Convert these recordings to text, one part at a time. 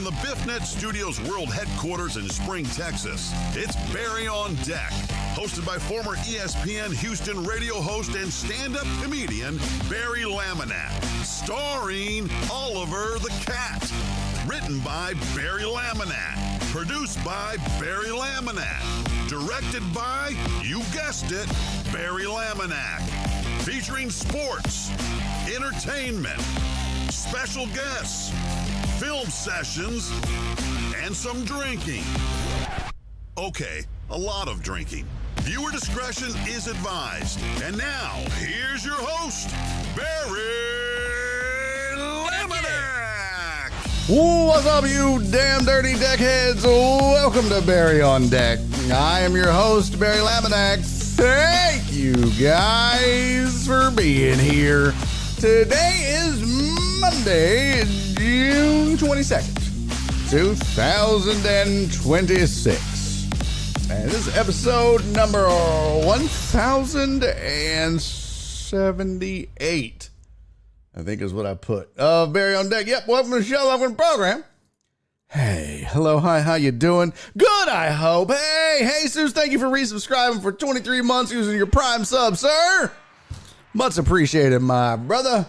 From the BiffNet Studios World Headquarters in Spring, Texas, it's Barry on Deck. Hosted by former ESPN Houston radio host and stand-up comedian Barry Laminack. Starring Oliver the Cat. Written by Barry Laminack. Produced by Barry Laminack. Directed by, you guessed it, Barry Laminack. Featuring sports, entertainment, special guests, film sessions, and some drinking. Okay, a lot of drinking. Viewer discretion is advised. And now, here's your host, Barry Laminack. What's up, you damn dirty deckheads? Welcome to Barry on Deck. I am your host, Barry Laminack. Thank you guys for being here. Today is Monday, June 22nd, 2026. And this is episode number 1078, I think is what I put. Barry on Deck. Yep, welcome to the show, welcome to the program. Hey, hello, hi, how you doing? Good, I hope. Hey, Jesus, thank you for resubscribing for 23 months using your Prime sub, sir. Much appreciated, my brother.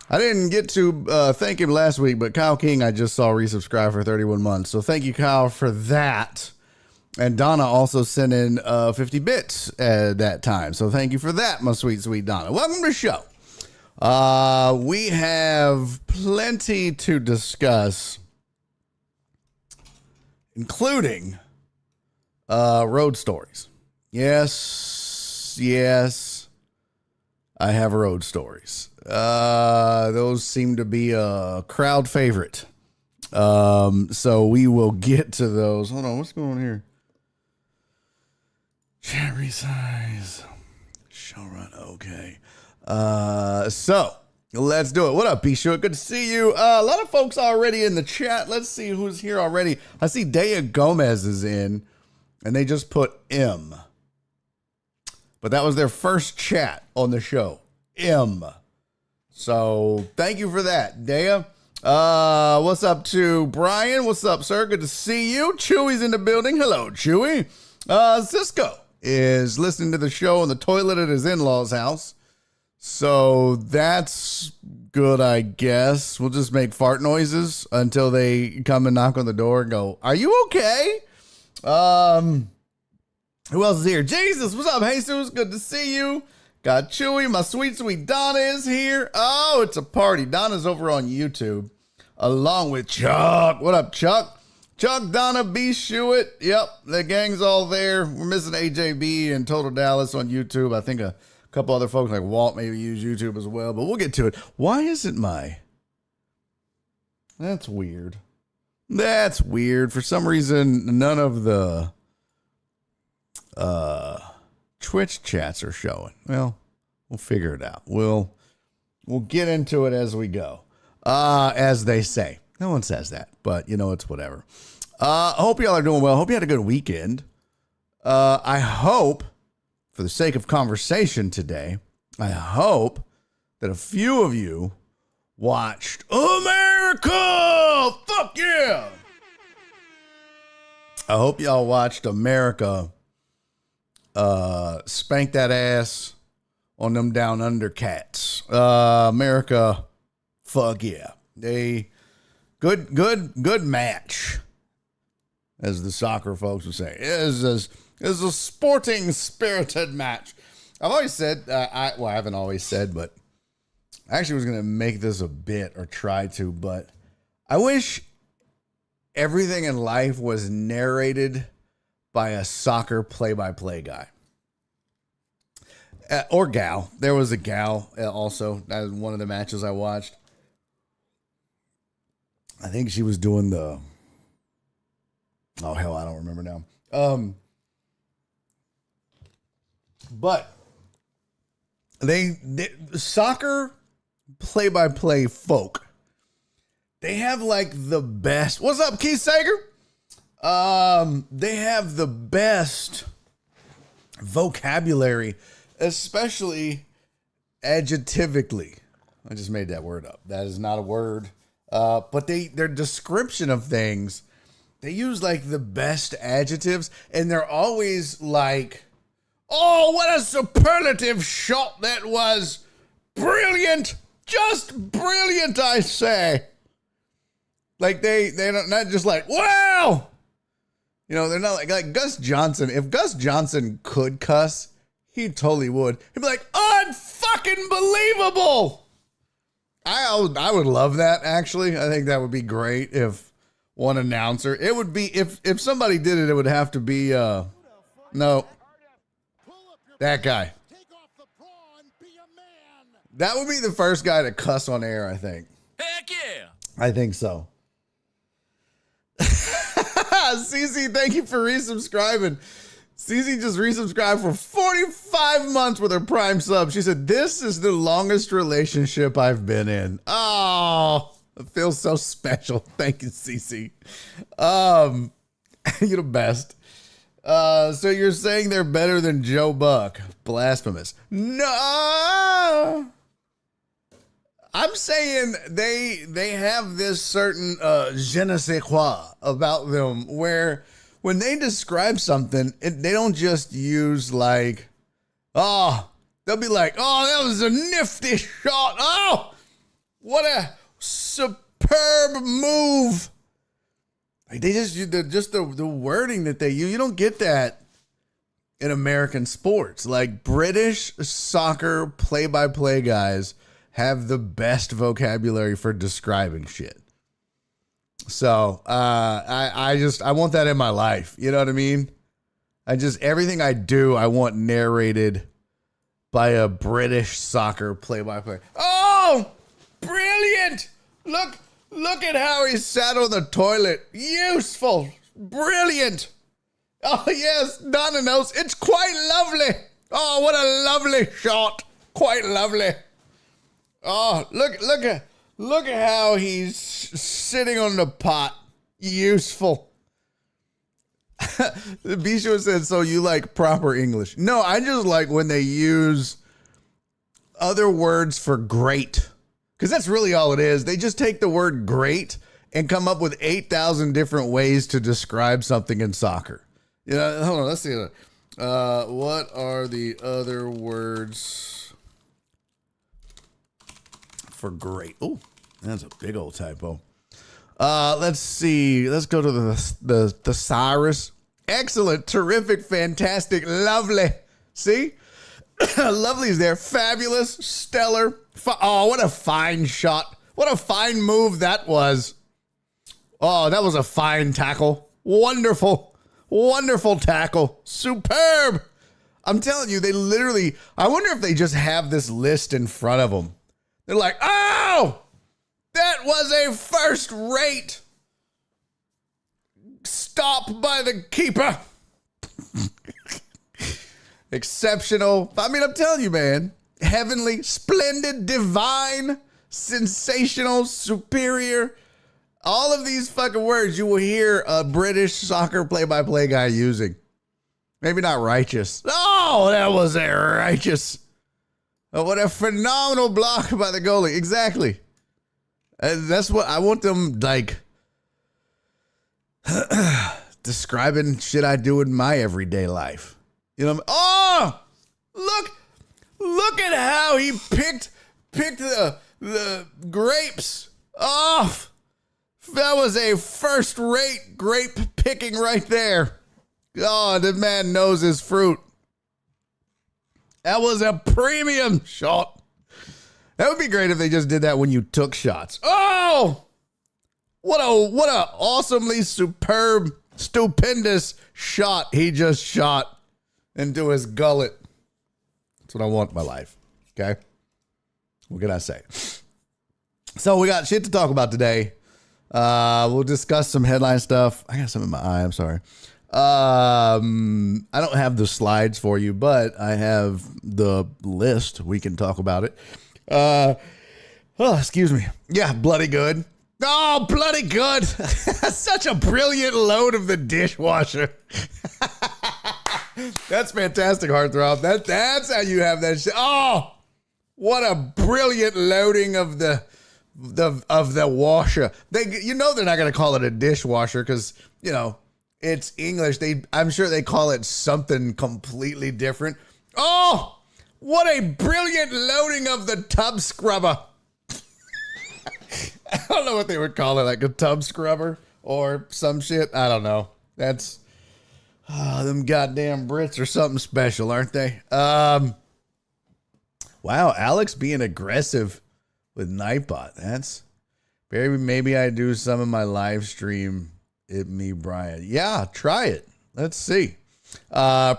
I didn't get to thank him last week, but Kyle King I just saw resubscribe for 31 months. So thank you, Kyle, for that. And Donna also sent in 50 bits at that time. So thank you for that, my sweet, sweet Donna. Welcome to the show. We have plenty to discuss, including road stories. Yes, I have road stories. Those seem to be a crowd favorite. So we will get to those. Hold on, what's going on here? Chat resize. Show run, okay. So let's do it. What up, B-Short? Good to see you. A lot of folks already in the chat. Let's see who's here already. I see Daya Gomez is in, and they just put M. But that was their first chat on the show. M. So thank you for that, Daya. What's up to Brian? What's up, sir? Good to see you. Chewy's in the building. Hello, Chewy. Cisco is listening to the show on the toilet at his in-laws' house. So that's good, I guess. We'll just make fart noises until they come and knock on the door and go, "Are you okay?" Who else is here? Jesus, what's up, Jesus? Good to see you. Got Chewy. My sweet, sweet Donna is here. Oh, it's a party. Donna's over on YouTube along with Chuck. What up, Chuck? Chuck, Donna, B. Shuett. Yep, the gang's all there. We're missing AJB and Total Dallas on YouTube. I think a couple other folks like Walt maybe use YouTube as well, but we'll get to it. Why isn't That's weird. That's weird. For some reason, none of the Twitch chats are showing. Well, we'll figure it out. We'll get into it as we go. As they say. No one says that, but it's whatever. I hope y'all are doing well. Hope you had a good weekend. I hope, for the sake of conversation today, I hope that a few of you watched America. Fuck yeah. I hope y'all watched America spank that ass on them down under cats. America, fuck yeah. Good match, as the soccer folks would say. It is a sporting, spirited match. I've always said, I haven't always said, but I actually was going to make this a bit or try to, but I wish everything in life was narrated by a soccer play-by-play guy. Or gal. There was a gal also. That was one of the matches I watched. I think she was doing I don't remember now. But they soccer play-by-play folk, they have like the best. What's up, Keith Sager? They have the best vocabulary, especially adjectivically. I just made that word up. That is not a word. But their description of things, they use like the best adjectives, and they're always like, "Oh, what a superlative shot that was! Brilliant, just brilliant, I say." Like they're not just like, "Wow." You know, they're not like Gus Johnson. If Gus Johnson could cuss, he totally would. He'd be like, "Unfucking believable." I would love that, actually. I think that would be great if one announcer. It would be, if somebody did it, it would have to be, no, that guy. That would be the first guy to cuss on air, I think. Heck yeah. I think so. CC, thank you for resubscribing. CC just resubscribed for 45 months with her Prime sub. She said, "This is the longest relationship I've been in." Oh, it feels so special. Thank you, CC. You're the best. So you're saying they're better than Joe Buck? Blasphemous. No. I'm saying they have this certain je ne sais quoi about them where when they describe something, they don't just use like, oh, they'll be like, "Oh, that was a nifty shot. Oh, what a superb move." Like they just the wording that they use. You don't get that in American sports. Like British soccer play-by-play guys have the best vocabulary for describing shit. So I want that in my life. You know what I mean? Everything I do, I want narrated by a British soccer play-by-play. Oh, brilliant! Look at how he sat on the toilet. Useful, brilliant. Oh yes, Donna knows. It's quite lovely. Oh, what a lovely shot. Quite lovely. Oh, look at how he's sitting on the pot. Useful. The Bisho said, "So you like proper English?" No, I just like when they use other words for great. Because that's really all it is. They just take the word great and come up with 8,000 different ways to describe something in soccer. You know, hold on, let's see. What are the other words for great? Oh, that's a big old typo. Let's see. Let's go to the thesaurus. Excellent, terrific, fantastic, lovely. See? Lovely's there. Fabulous, stellar. Oh, what a fine shot. What a fine move that was. Oh, that was a fine tackle. Wonderful. Wonderful tackle. Superb. I'm telling you, they literally, I wonder if they just have this list in front of them. They're like, "Oh, that was a first rate stop by the keeper." Exceptional. I mean, I'm telling you, man. Heavenly, splendid, divine, sensational, superior. All of these fucking words you will hear a British soccer play-by-play guy using. Maybe not righteous. Oh, that was a righteous. Oh, what a phenomenal block by the goalie. Exactly. And that's what I want them, like, describing shit I do in my everyday life. You know what I mean? Oh, look at how he picked the grapes off. That was a first-rate grape picking right there. Oh, the man knows his fruit. That was a premium shot. That would be great if they just did that when you took shots. Oh, what a awesomely superb, stupendous shot he just shot into his gullet. That's what I want in my life. Okay? What can I say? So we got shit to talk about today. We'll discuss some headline stuff. I got something in my eye. I'm sorry. I don't have the slides for you, but I have the list. We can talk about it. Excuse me. Yeah, bloody good. Oh, bloody good. Such a brilliant load of the dishwasher. That's fantastic, Heartthrob. That's how you have that shit. Oh, what a brilliant loading of the the washer. They're not going to call it a dishwasher because, it's English. I'm sure they call it something completely different. Oh, what a brilliant loading of the tub scrubber. I don't know what they would call it, like a tub scrubber or some shit. I don't know. That's them goddamn Brits are something special, aren't they? Wow, Alex being aggressive with Nightbot. That's maybe I do some of my live stream. Me, Brian. Yeah, try it. Let's see.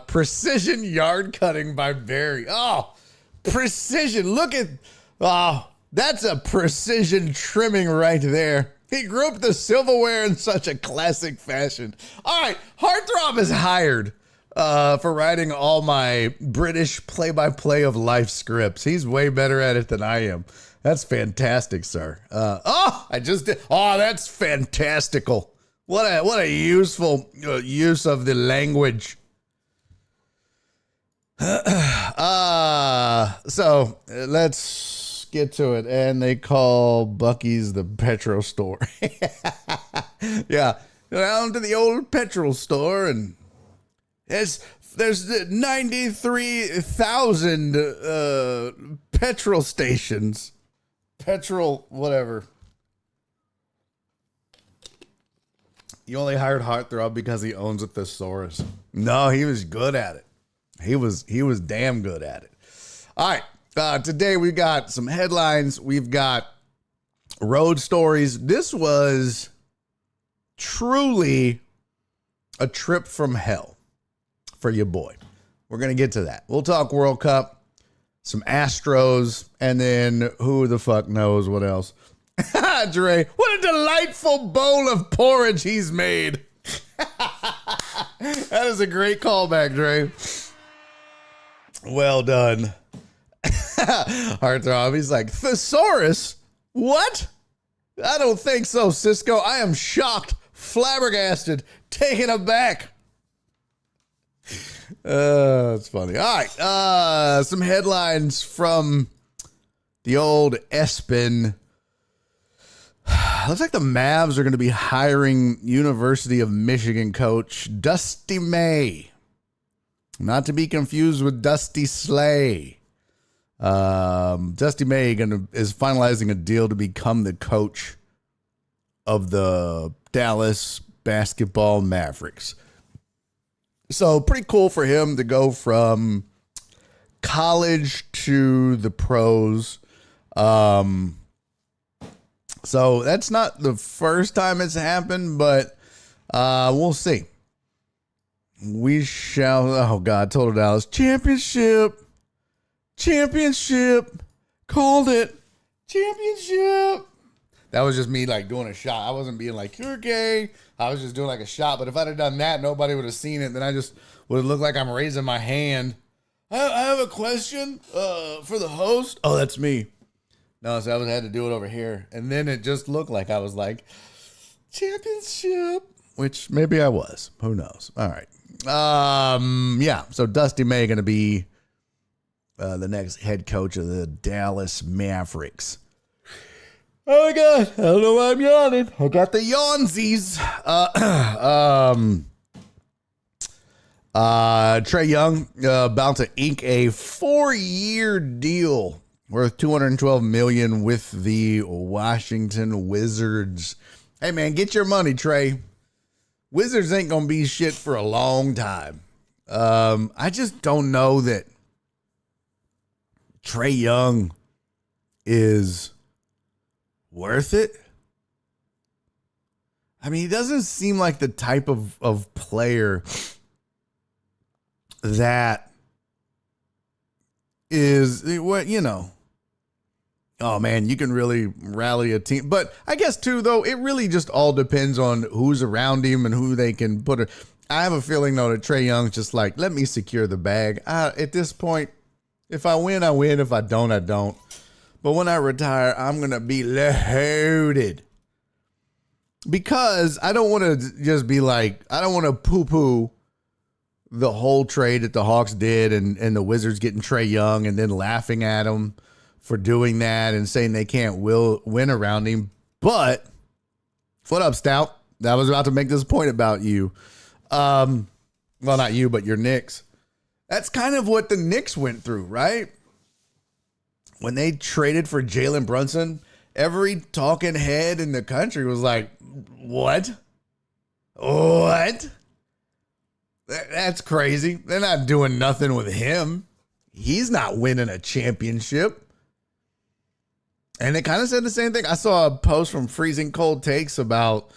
Precision yard cutting by Barry. Oh, precision. Look at, that's a precision trimming right there. He grouped the silverware in such a classic fashion. All right, Heartthrob is hired for writing all my British play-by-play of life scripts. He's way better at it than I am. That's fantastic, sir. I just did. Oh, that's fantastical. What a useful use of the language. So let's get to it. And they call Bucky's the petrol store. Yeah, go down to the old petrol store and there's 93,000 petrol stations. Petrol, whatever. You only hired Heartthrob because he owns a thesaurus. No, he was good at it. He was damn good at it. All right. Today we got some headlines. We've got road stories. This was truly a trip from hell for your boy. We're going to get to that. We'll talk World Cup, some Astros, and then who the fuck knows what else. Dre, what a delightful bowl of porridge he's made. That is a great callback, Dre. Well done. Heartthrob, he's like, thesaurus? What? I don't think so, Cisco. I am shocked, flabbergasted, taken aback. That's funny. All right. Some headlines from the old ESPN. Looks like the Mavs are going to be hiring University of Michigan coach Dusty May. Not to be confused with Dusty Slay. Dusty May is finalizing a deal to become the coach of the Dallas Basketball Mavericks. So pretty cool for him to go from college to the pros. So that's not the first time it's happened, but we'll see. We shall. Oh, God, total Dallas. Championship. Called it. Championship. That was just me like doing a shot. I wasn't being like, you're gay. I was just doing like a shot. But if I'd have done that, nobody would have seen it. Then I just would have looked like I'm raising my hand. I have a question for the host. Oh, that's me. No, so I had to do it over here. And then it just looked like I was like, championship, which maybe I was. Who knows? All right. Yeah, so Dusty May going to be the next head coach of the Dallas Mavericks. Oh, my God. I don't know why I'm yawning. I got the yawnsies. Trae Young about to ink a 4-year deal worth $212 million with the Washington Wizards. Hey, man, get your money, Trey. Wizards ain't going to be shit for a long time. I just don't know that Trae Young is worth it. I mean, he doesn't seem like the type of player that is, what, oh, man, you can really rally a team. But I guess, too, though, it really just all depends on who's around him and who they can put. I have a feeling, though, that Trae Young's just like, let me secure the bag. At this point, if I win, I win. If I don't, I don't. But when I retire, I'm going to be loaded. Because I don't want to just be like, I don't want to poo-poo the whole trade that the Hawks did and the Wizards getting Trae Young and then laughing at him for doing that and saying they can't win around him. But what up, Stout? I was about to make this point about you. Well, not you, but your Knicks. That's kind of what the Knicks went through, right? When they traded for Jalen Brunson, every talking head in the country was like, what? What? That's crazy. They're not doing nothing with him. He's not winning a championship. And they kind of said the same thing. I saw a post from Freezing Cold Takes about,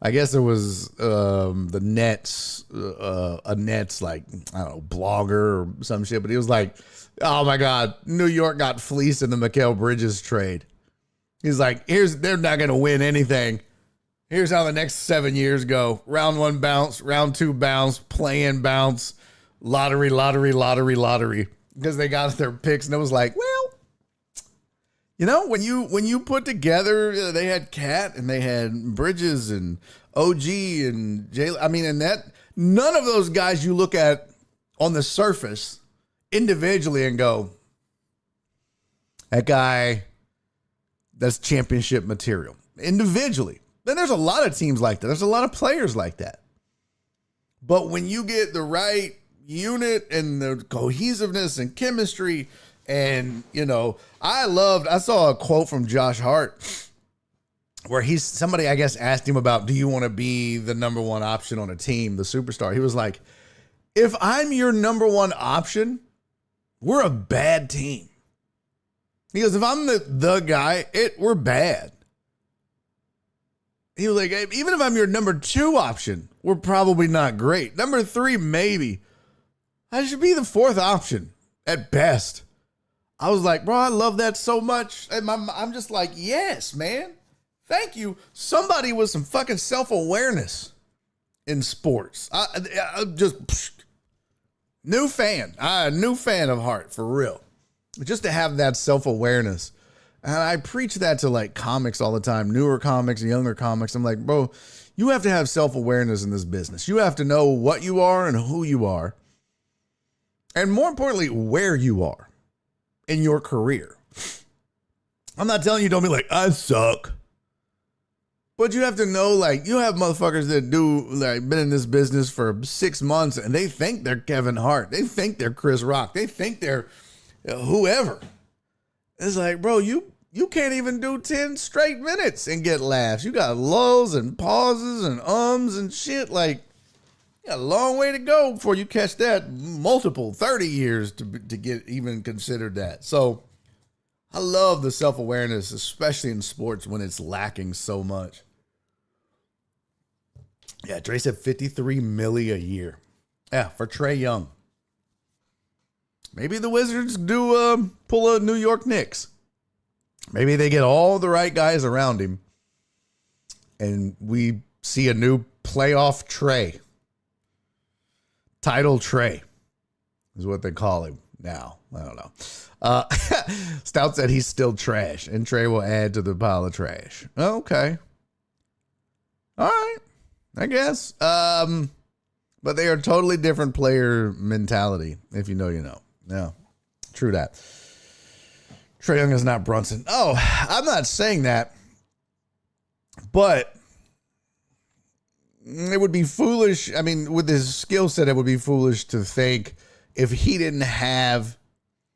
I guess it was the Nets, a Nets, like, I don't know, blogger or some shit. But he was like, oh my God, New York got fleeced in the Mikal Bridges trade. He's like, they're not going to win anything. Here's how the next 7 years go. Round 1 bounce, round 2 bounce, play-in bounce, lottery. Because they got their picks, and it was like, well, you know, when you put together, they had Cat and they had Bridges and OG and Jalen. I mean, and that none of those guys you look at on the surface individually and go, that guy, that's championship material. Individually. Then there's a lot of teams like that. There's a lot of players like that. But when you get the right unit and the cohesiveness and chemistry, and, you know, I saw a quote from Josh Hart where somebody, I guess, asked him about, do you want to be the number one option on a team, the superstar? He was like, if I'm your number one option, we're a bad team. He goes, if I'm the guy, we're bad. He was like, even if I'm your number 2 option, we're probably not great. Number 3, maybe. I should be the 4th option at best. I was like, bro, I love that so much. And I'm just like, yes, man. Thank you. Somebody with some fucking self-awareness in sports. I just new fan of Hart, for real. Just to have that self-awareness. And I preach that to like comics all the time, newer comics and younger comics. I'm like, bro, you have to have self-awareness in this business. You have to know what you are and who you are. And more importantly, where you are in your career. I'm not telling you don't be like, I suck. But you have to know, like, you have motherfuckers that been in this business for 6 months and they think they're Kevin Hart. They think they're Chris Rock. They think they're whoever. It's like, bro, you can't even do 10 straight minutes and get laughs. You got lulls and pauses and ums and shit. Like, you got a long way to go before you catch that. Multiple 30 years to get even considered that. So I love the self-awareness, especially in sports when it's lacking so much. Yeah, Dre said $53 million a year. Yeah, for Trae Young. Maybe the Wizards do pull a New York Knicks. Maybe they get all the right guys around him. And we see a new playoff Trae. Title Trae is what they call him now. I don't know. Stout said he's still trash. And Trae will add to the pile of trash. Okay. All right. I guess. But they are totally different player mentality. If you know, you know. Yeah, true that. Trae Young is not Brunson. Oh, I'm not saying that, but it would be foolish. I mean, with his skill set, it would be foolish to think if he didn't have.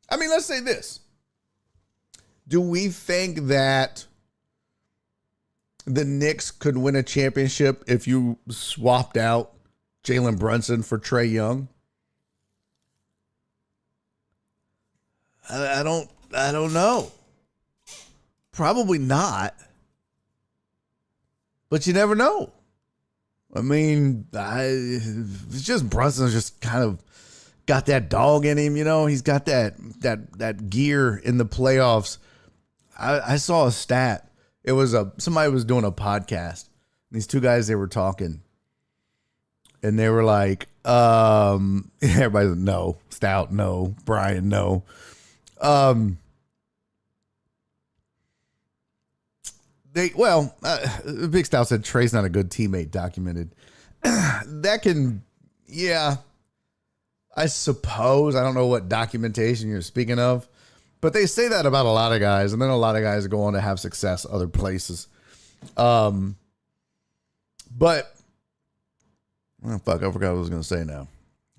I mean, let's say this. Do we think that the Knicks could win a championship if you swapped out Jalen Brunson for Trae Young? I don't know. Probably not. But you never know. I mean, it's just Brunson's just kind of got that dog in him, you know. He's got that gear in the playoffs. I saw a stat. It was somebody was doing a podcast. These two guys, they were talking. And they were like, everybody was, no. Stout, no. Brian, no. Big Stout said Trae's not a good teammate. Documented. That can, yeah, I suppose. I don't know what documentation you're speaking of, But they say that about a lot of guys, and then a lot of guys go on to have success other places. But oh, fuck, I forgot what I was going to say now.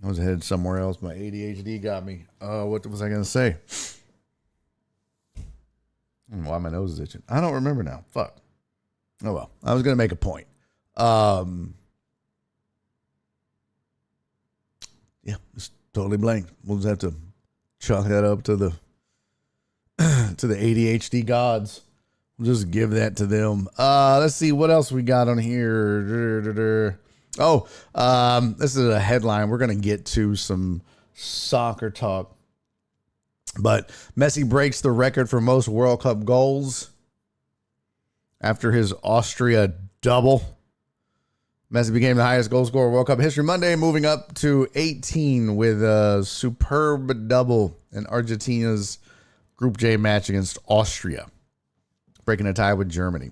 I was headed somewhere else. My ADHD got me. What was I going to say? I don't know why my nose is itching. I don't remember now. Fuck. Oh, well. I was going to make a point. Yeah, it's totally blank. We'll just have to chalk that up to the to the ADHD gods. We'll just give that to them. Let's see what else we got on here. This is a headline. We're going to get to some soccer talk. But Messi breaks the record for most World Cup goals after his Austria double. Messi became the highest goal scorer in World Cup history Monday, moving up to 18 with a superb double in Argentina's Group J match against Austria, breaking a tie with Germany.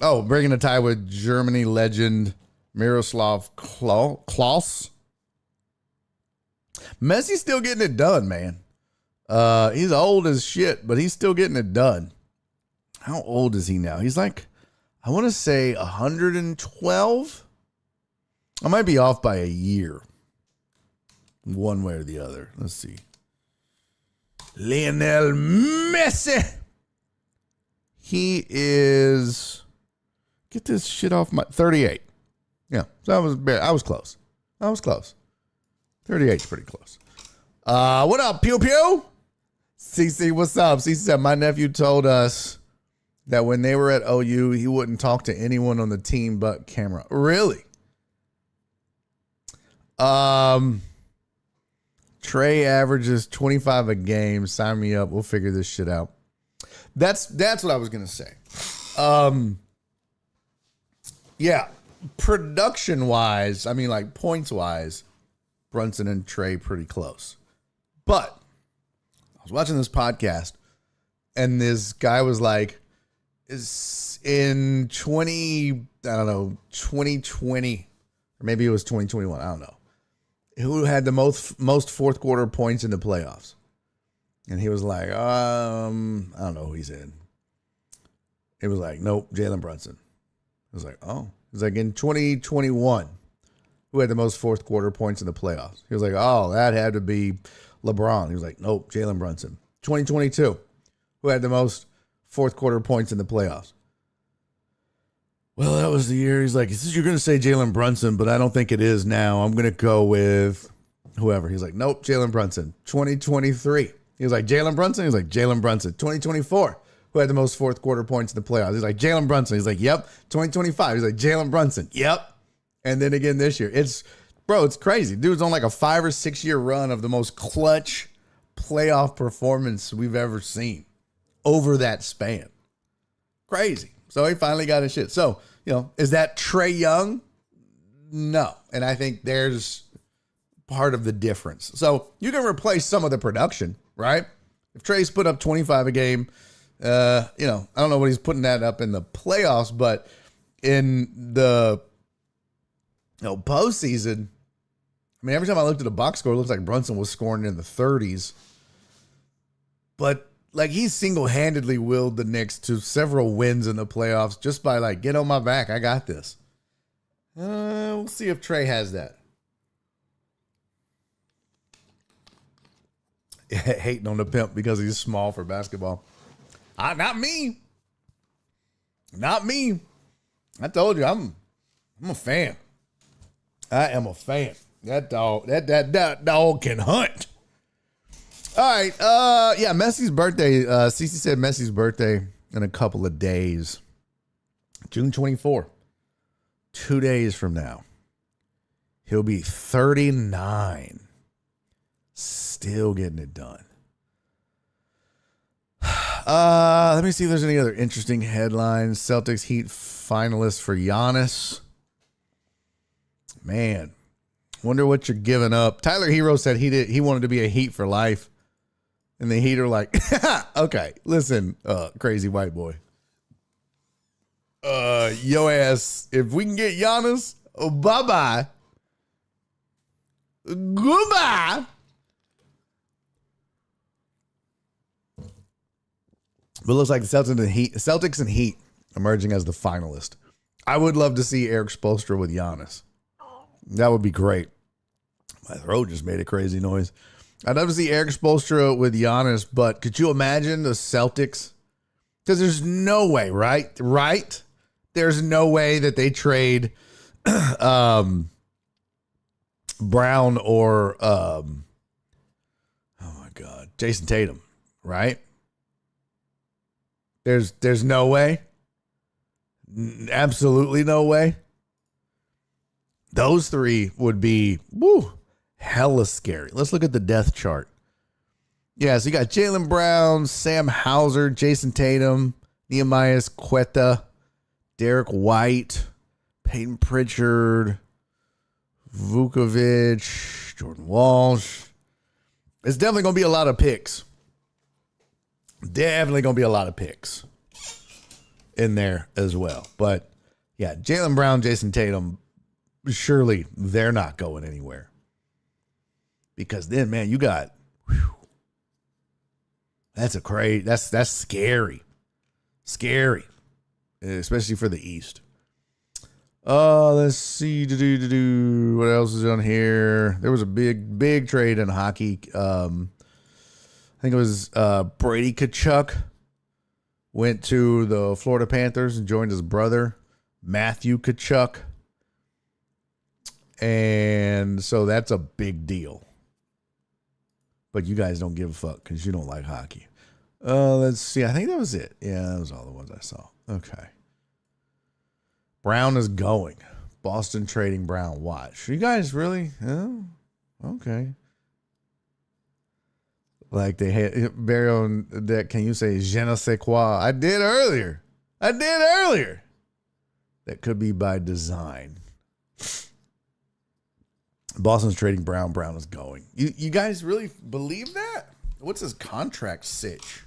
Breaking a tie with Germany legend Miroslav Klose. Messi's still getting it done, man. He's old as shit, but he's still getting it done. How old is he now? He's like, I want to say 112. I might be off by a year. One way or the other. Let's see. Lionel Messi. He is, get this shit off my, 38. Yeah, so I was close. 38 is pretty close. What up, Pew Pew? CC, what's up? CC said, my nephew told us that when they were at OU, he wouldn't talk to anyone on the team but camera. Really? Trey averages 25 a game. Sign me up. We'll figure this shit out. That's what I was going to say. Yeah, production-wise, I mean, like points-wise, Brunson and Trey pretty close. But I was watching this podcast, and this guy was like, is in 2020, or maybe it was 2021, I don't know, who had the most fourth quarter points in the playoffs. And he was like, I don't know who he said. It was like, nope, Jalen Brunson. I was like, oh. It was like in 2021, who had the most fourth quarter points in the playoffs? He was like, oh, that had to be LeBron. He was like, nope, Jalen Brunson. 2022, who had the most fourth quarter points in the playoffs? Well, that was the year. He's like, you're going to say Jalen Brunson, but I don't think it is now. I'm going to go with whoever. He's like, nope, Jalen Brunson. 2023. He was like, Jalen Brunson? He's like, Jalen Brunson. 2024, who had the most fourth quarter points in the playoffs? He's like, Jalen Brunson. He's like, yep. 2025, he's like, Jalen Brunson. Yep. And then again this year. It's crazy. Dude's on like a 5 or 6 year run of the most clutch playoff performance we've ever seen over that span. Crazy. So he finally got his shit. So, is that Trae Young? No. And I think there's part of the difference. So you can replace some of the production, right? If Trae's put up 25 a game, I don't know what he's putting that up in the playoffs, but in the postseason, I mean, every time I looked at the box score, it looks like Brunson was scoring in the 30s. But like, he single-handedly willed the Knicks to several wins in the playoffs just by like, get on my back, I got this. We'll see if Trae has that. Hating on the pimp because he's small for basketball. Not me. Not me. I told you, I'm a fan. I am a fan. That dog, that dog can hunt. All right. Yeah, Messi's birthday. Cece said Messi's birthday in a couple of days. June 24. 2 days from now. He'll be 39. Still getting it done. Let me see if there's any other interesting headlines. Celtics Heat finalists for Giannis. Man, wonder what you're giving up. Tyler Hero said he wanted to be a Heat for life. And the Heat are like, okay, listen, crazy white boy. Yo ass, if we can get Giannis, bye-bye. Goodbye. But it looks like the Celtics and Heat emerging as the finalist. I would love to see Eric Spoelstra with Giannis. That would be great. My throat just made a crazy noise. I'd love to see Eric Spoelstra with Giannis, but could you imagine the Celtics? Because there's no way, right? Right? There's no way that they trade Brown or oh my God, Jason Tatum, right? There's no way. Absolutely no way. Those three would be hella scary. Let's look at the depth chart. Yeah, so you got Jaylen Brown, Sam Hauser, Jason Tatum, Nehemiah Quetta, Derek White, Peyton Pritchard, Vukovic, Jordan Walsh. It's definitely going to be a lot of picks. Definitely going to be a lot of picks in there as well. But yeah, Jaylen Brown, Jason Tatum, surely they're not going anywhere. Because then, man, you got, that's scary. Scary. Especially for the East. Let's see. What else is on here? There was a big trade in hockey. I think it was Brady Tkachuk went to the Florida Panthers and joined his brother, Matthew Tkachuk. And so that's a big deal. But you guys don't give a fuck because you don't like hockey. Let's see. I think that was it. Yeah, that was all the ones I saw. Okay. Brown is going. Boston trading Brown. Watch. You guys really? Oh, okay. Like they had Barry on that. Can you say je ne sais quoi? I did earlier. That could be by design. Boston's trading Brown. Brown is going. You guys really believe that? What's his contract sitch?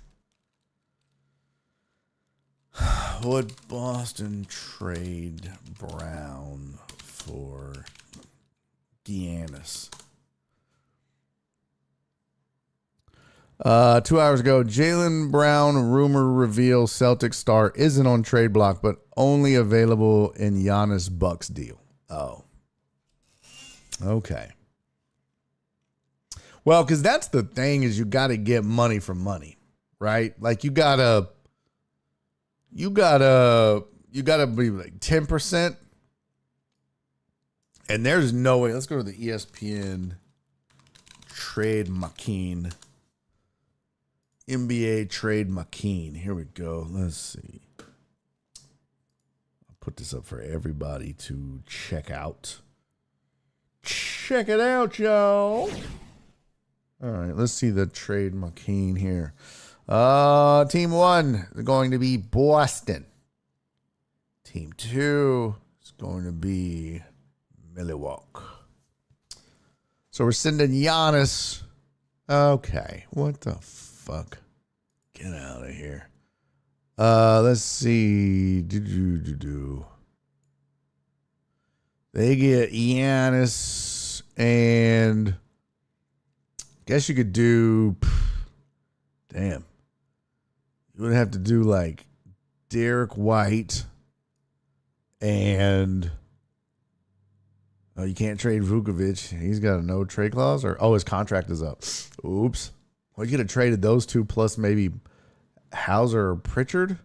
Would Boston trade Brown for Giannis? 2 hours ago, Jaylen Brown rumor reveals Celtics star isn't on trade block, but only available in Giannis Bucks deal. Oh. Okay. Well, because that's the thing is you got to get money for money, right? Like you gotta be like 10%. And there's no way. Let's go to the ESPN trade machine. NBA trade machine. Here we go. Let's see. I'll put this up for everybody to check out. Check it out, y'all. All right, let's see the trade machine here. Team 1 is going to be Boston. Team 2 is going to be Milwaukee. So we're sending Giannis. Okay, what the fuck? Get out of here. Let's see. They get Giannis and guess you could do. Damn. You would have to do like Derek White and you can't trade Vukovic. He's got a no trade clause his contract is up. Oops. Well, you could have traded those two plus maybe Hauser or Pritchard.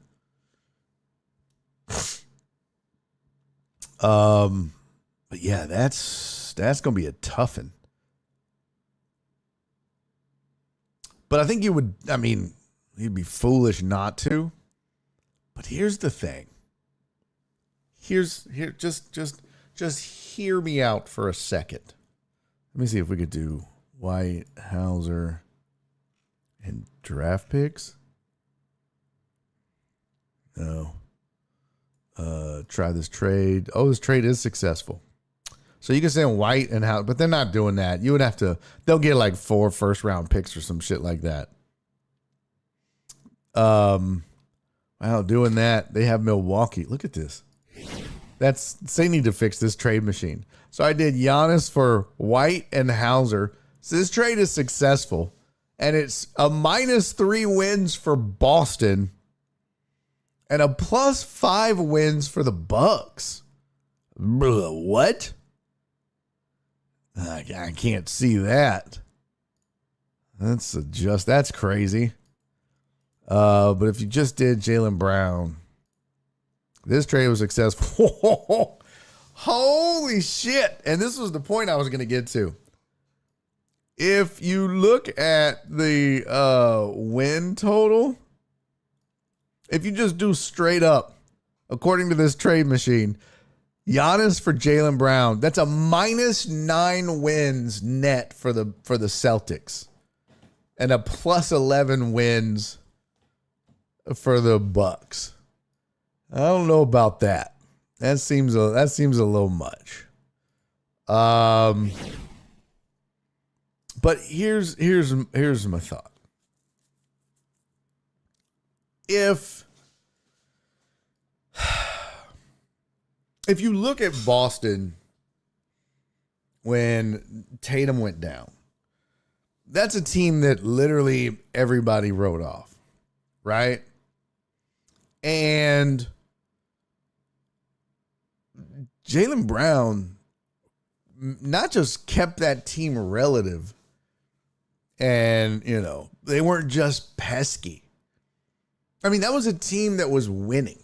But yeah, that's gonna be a toughin'. But I think you'd be foolish not to. But here's the thing. Just hear me out for a second. Let me see if we could do White, Hauser, and draft picks. No. Try this trade. Oh, this trade is successful. So you can send White and Hauser, but they're not doing that. You would have to, they'll get like 4 first-round picks or some shit like that. Doing that, they have Milwaukee. Look at this. They need to fix this trade machine. So I did Giannis for White and Hauser. So this trade is successful. And it's a -3 wins for Boston and a +5 wins for the Bucks. What? I can't see that. That's crazy. But if you just did Jaylen Brown, this trade was successful. Holy shit. And this was the point I was going to get to. If you look at the win total, if you just do straight up, according to this trade machine, Giannis for Jaylen Brown, that's a -9 wins net for the Celtics, and a +11 wins for the Bucks. I don't know about that. That seems a little much. But here's my thought. If you look at Boston when Tatum went down, that's a team that literally everybody wrote off, right? And Jaylen Brown not just kept that team relative, and, they weren't just pesky. I mean, that was a team that was winning.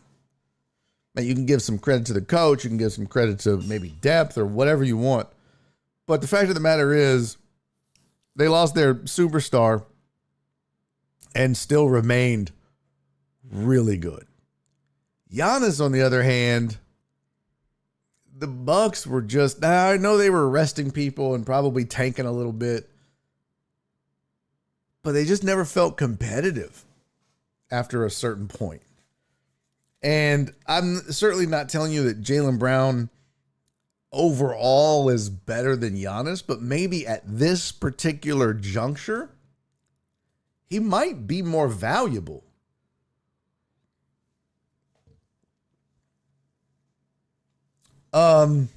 Now, you can give some credit to the coach. You can give some credit to maybe depth or whatever you want. But the fact of the matter is, they lost their superstar and still remained really good. Giannis, on the other hand, the Bucks were just, I know they were resting people and probably tanking a little bit, but they just never felt competitive after a certain point. And I'm certainly not telling you that Jaylen Brown overall is better than Giannis, but maybe at this particular juncture, he might be more valuable. The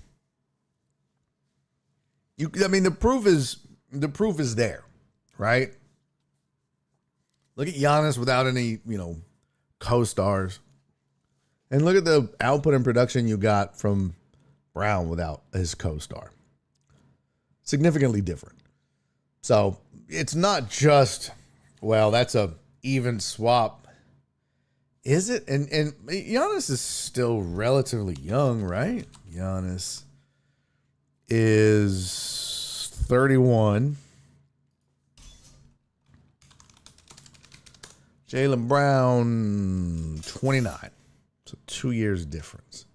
proof is there, right? Look at Giannis without any, co-stars. And look at the output and production you got from Brown without his co-star. Significantly different. So it's not just, that's a even swap. Is it? And Giannis is still relatively young, right? Giannis is 31. Jaylen Brown, 29. So 2 years difference.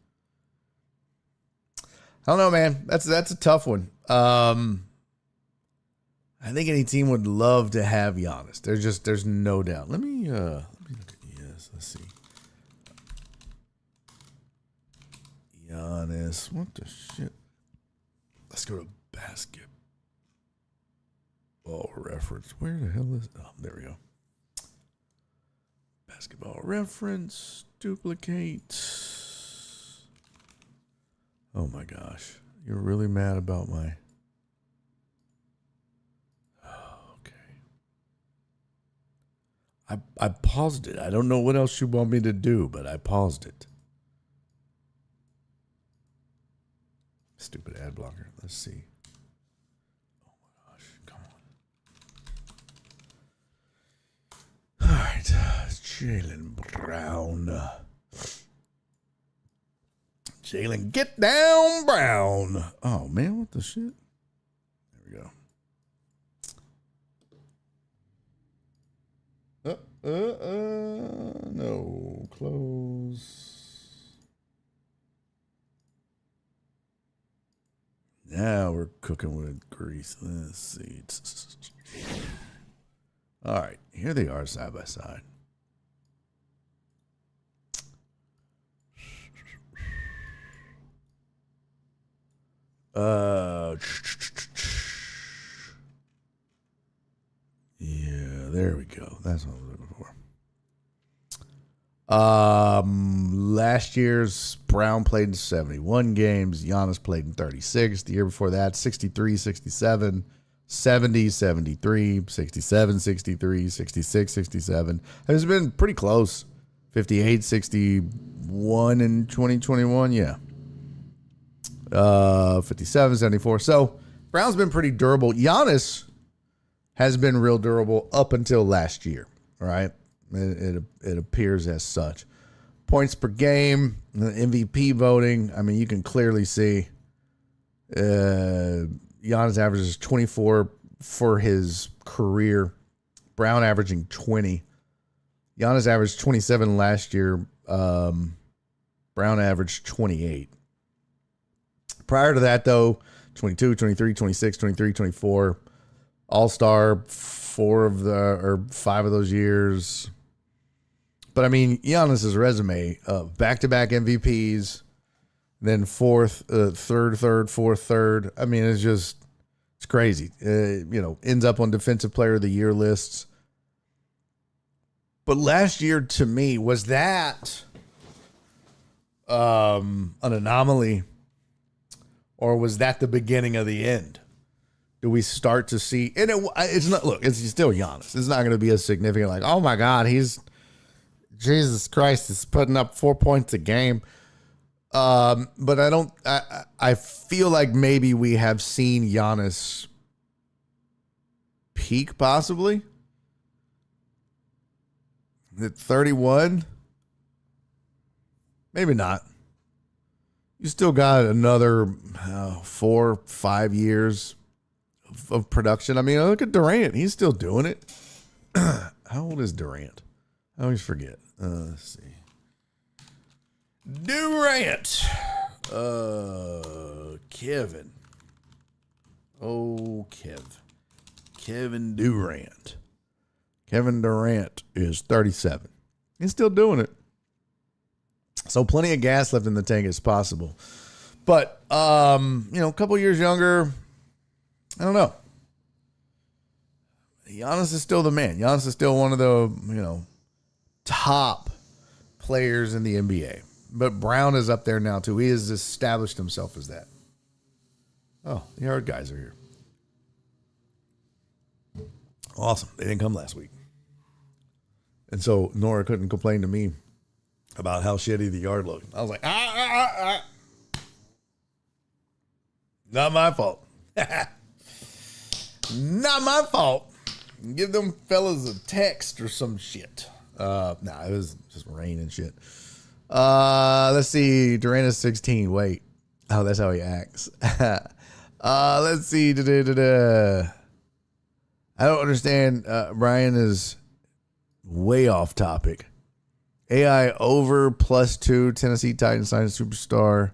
I don't know, man. That's a tough one. I think any team would love to have Giannis. There's no doubt. Let me look at this. Let's see. Giannis. What the shit? Let's go to basketball reference. Where the hell is? Oh, there we go. Basketball reference. Duplicate. Oh my gosh. You're really mad about my... I paused it. I don't know what else you want me to do, but I paused it. Stupid ad blocker. Let's see. Oh my gosh. Come on. All right. Jaylen Brown. Jaylen, get down, Brown. Oh, man. What the shit? There we go. No, close. Now we're cooking with grease. Let's see. All right, here they are side by side. Yeah, there we go. That's what I was looking for. Last year's Brown played in 71 games. Giannis played in 36. The year before that, 63, 67, 70, 73, 67, 63, 66, 67. It's been pretty close. 58, 61 in 2021. Yeah. 57, 74. So Brown's been pretty durable. Giannis has been real durable up until last year, right? It appears as such. Points per game, MVP voting. I mean, you can clearly see Giannis averages 24 for his career. Brown averaging 20. Giannis averaged 27 last year. Brown averaged 28. Prior to that, though, 22, 23, 26, 23, 24. All-star 5 of those years. But, I mean, Giannis's resume, back-to-back MVPs, then fourth, third. I mean, it's crazy. Ends up on Defensive Player of the Year lists. But last year, to me, was that an anomaly, or was that the beginning of the end? Do we start to see? And it's not. Look, it's still Giannis. It's not going to be as significant. Like, oh my God, Jesus Christ is putting up 4 points a game. But I don't. I feel like maybe we have seen Giannis peak, possibly at 31. Maybe not. You still got another 4-5 years of production. I mean, look at Durant. He's still doing it. How old is Durant? I always forget. Let's see. Durant. Kevin. Oh, Kevin Durant. Kevin Durant is 37. He's still doing it. So plenty of gas left in the tank as possible. But, a couple years younger, I don't know. Giannis is still the man. Giannis is still one of the, top players in the NBA. But Brown is up there now, too. He has established himself as that. Oh, the Yard guys are here. Awesome. They didn't come last week. And so Nora couldn't complain to me about how shitty the Yard looked. I was like, not my fault. Not my fault. Give them fellas a text or some shit. It was just rain and shit. Let's see. Durant is 16. Wait. Oh, that's how he acts. Let's see. I don't understand. Brian is way off topic. AI over +2. Tennessee Titans signed a superstar.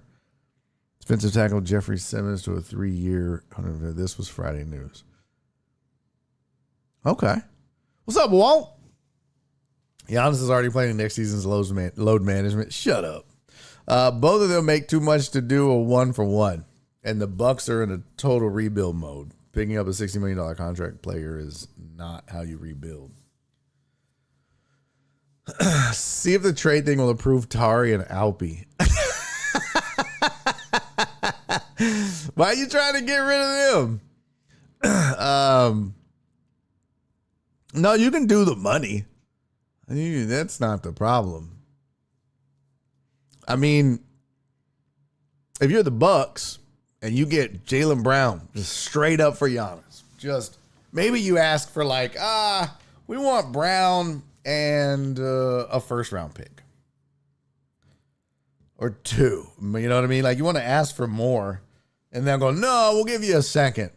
Defensive tackle Jeffrey Simmons to a 3-year. This was Friday news. Okay. What's up, Walt? Giannis is already playing next season's load management. Shut up. Both of them make too much to do a 1-for-1. And the Bucks are in a total rebuild mode. Picking up a $60 million contract player is not how you rebuild. See if the trade thing will improve Tari and Alpi. Why are you trying to get rid of them? No, you can do the money. That's not the problem. I mean, if you're the Bucks and you get Jaylen Brown just straight up for Giannis, just maybe you ask for we want Brown and a first-round pick. Or 2. You know what I mean? Like, you want to ask for more. And they'll go, no, we'll give you a second.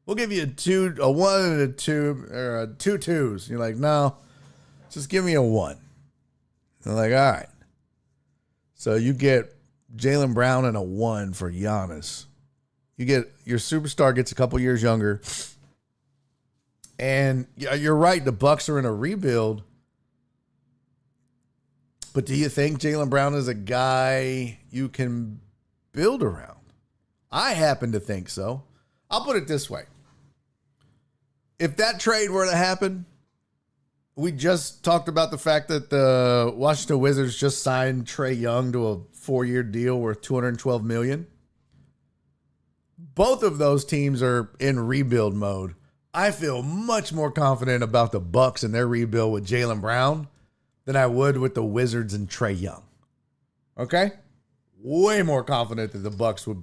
We'll give you a 1 and a 2, or 2 2s. You're like, no, just give me a 1. They're like, all right. So you get Jaylen Brown and a 1 for Giannis. You get your superstar gets a couple years younger. And you're right, the Bucks are in a rebuild. But do you think Jaylen Brown is a guy you can build around? I happen to think so. I'll put it this way. If that trade were to happen, we just talked about the fact that the Washington Wizards just signed Trae Young to a 4-year deal worth $212 million. Both of those teams are in rebuild mode. I feel much more confident about the Bucks and their rebuild with Jaylen Brown than I would with the Wizards and Trae Young. Okay? Way more confident that the Bucks would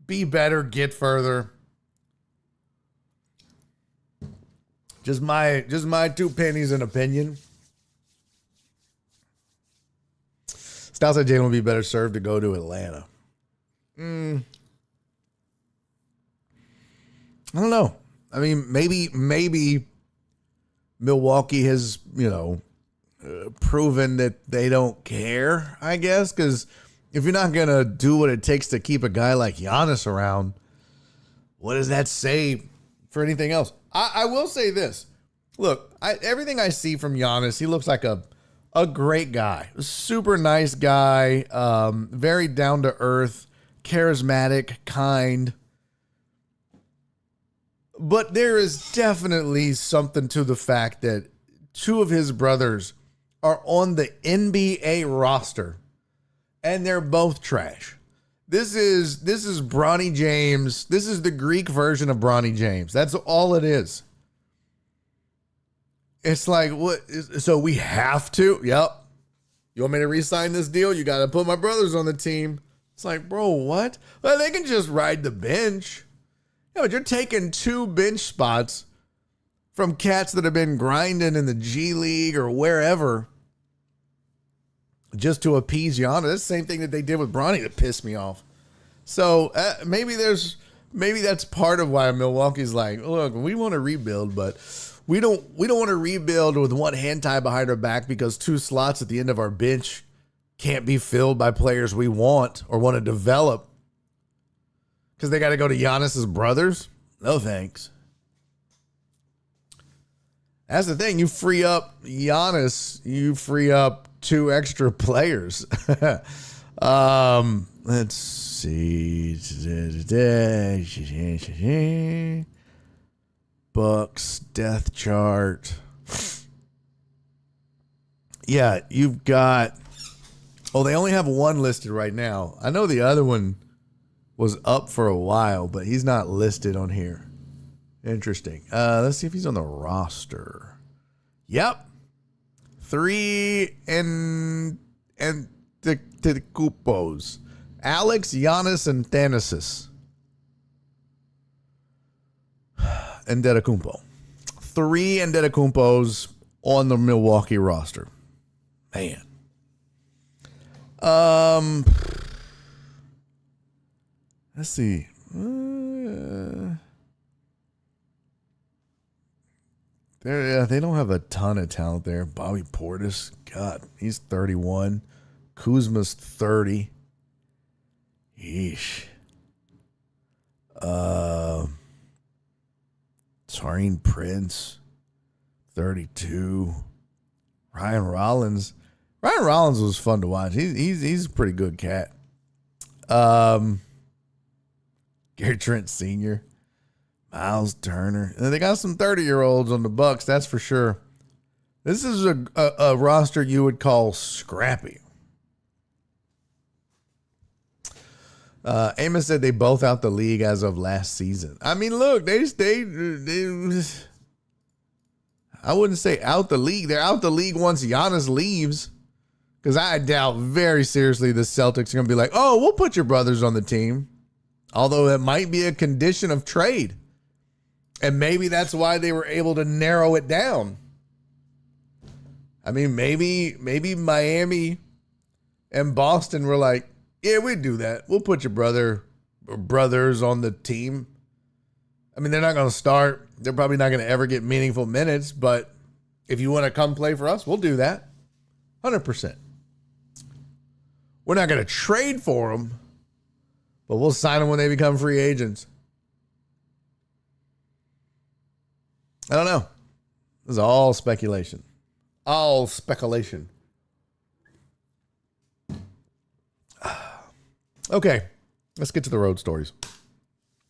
be better, get further. Just my 2 pennies in opinion. Styles said Jalen would be better served to go to Atlanta. I don't know. I mean, maybe Milwaukee has, proven that they don't care, I guess, because if you're not going to do what it takes to keep a guy like Giannis around, what does that say for anything else? I will say this. Look, everything I see from Giannis, he looks like a great guy. Super nice guy, very down-to-earth, charismatic, kind. But there is definitely something to the fact that 2 of his brothers are on the NBA roster, and they're both trash. This is Bronny James. This is the Greek version of Bronny James. That's all it is. It's like, what? So we have to? Yep. You want me to re-sign this deal? You got to put my brothers on the team. It's like, bro, what? Well, they can just ride the bench. Yeah, but you're taking 2 bench spots from cats that have been grinding in the G League or wherever just to appease Giannis. That's the same thing that they did with Bronny that pissed me off. So maybe that's part of why Milwaukee's like, look, we want to rebuild, but we don't want to rebuild with one hand tied behind our back because 2 slots at the end of our bench can't be filled by players we want or want to develop because they got to go to Giannis's brothers. No thanks. That's the thing. You free up Giannis, you free up 2 extra players. Let's see. Bucks death chart. Yeah, you've got. Oh, they only have 1 listed right now. I know the other one was up for a while, but he's not listed on here. Interesting. Let's see if he's on the roster. Yep. 3 and the Cupos. Alex, Giannis, and Thanasis. And Antetokounmpo. 3 Antetokounmpos on the Milwaukee roster. Man. Let's see. They don't have a ton of talent there. Bobby Portis, God, he's 31. Kuzma's 30. Yeesh. Taurean Prince, 32. Ryan Rollins was fun to watch. He's a pretty good cat. Gary Trent Sr., Miles Turner. And they got some 30-year-olds on the Bucks, that's for sure. This is a roster you would call scrappy. Amos said they both out the league as of last season. I mean, look, they I wouldn't say out the league. They're out the league once Giannis leaves. Because I doubt very seriously the Celtics are going to be like, oh, we'll put your brothers on the team. Although it might be a condition of trade. And maybe that's why they were able to narrow it down. I mean, maybe Miami and Boston were like, yeah, we'd do that. We'll put your brothers on the team. I mean, they're not going to start. They're probably not going to ever get meaningful minutes. But if you want to come play for us, we'll do that. 100%. We're not going to trade for them, but we'll sign them when they become free agents. I don't know. This is all speculation. All speculation. Okay, let's get to the road stories.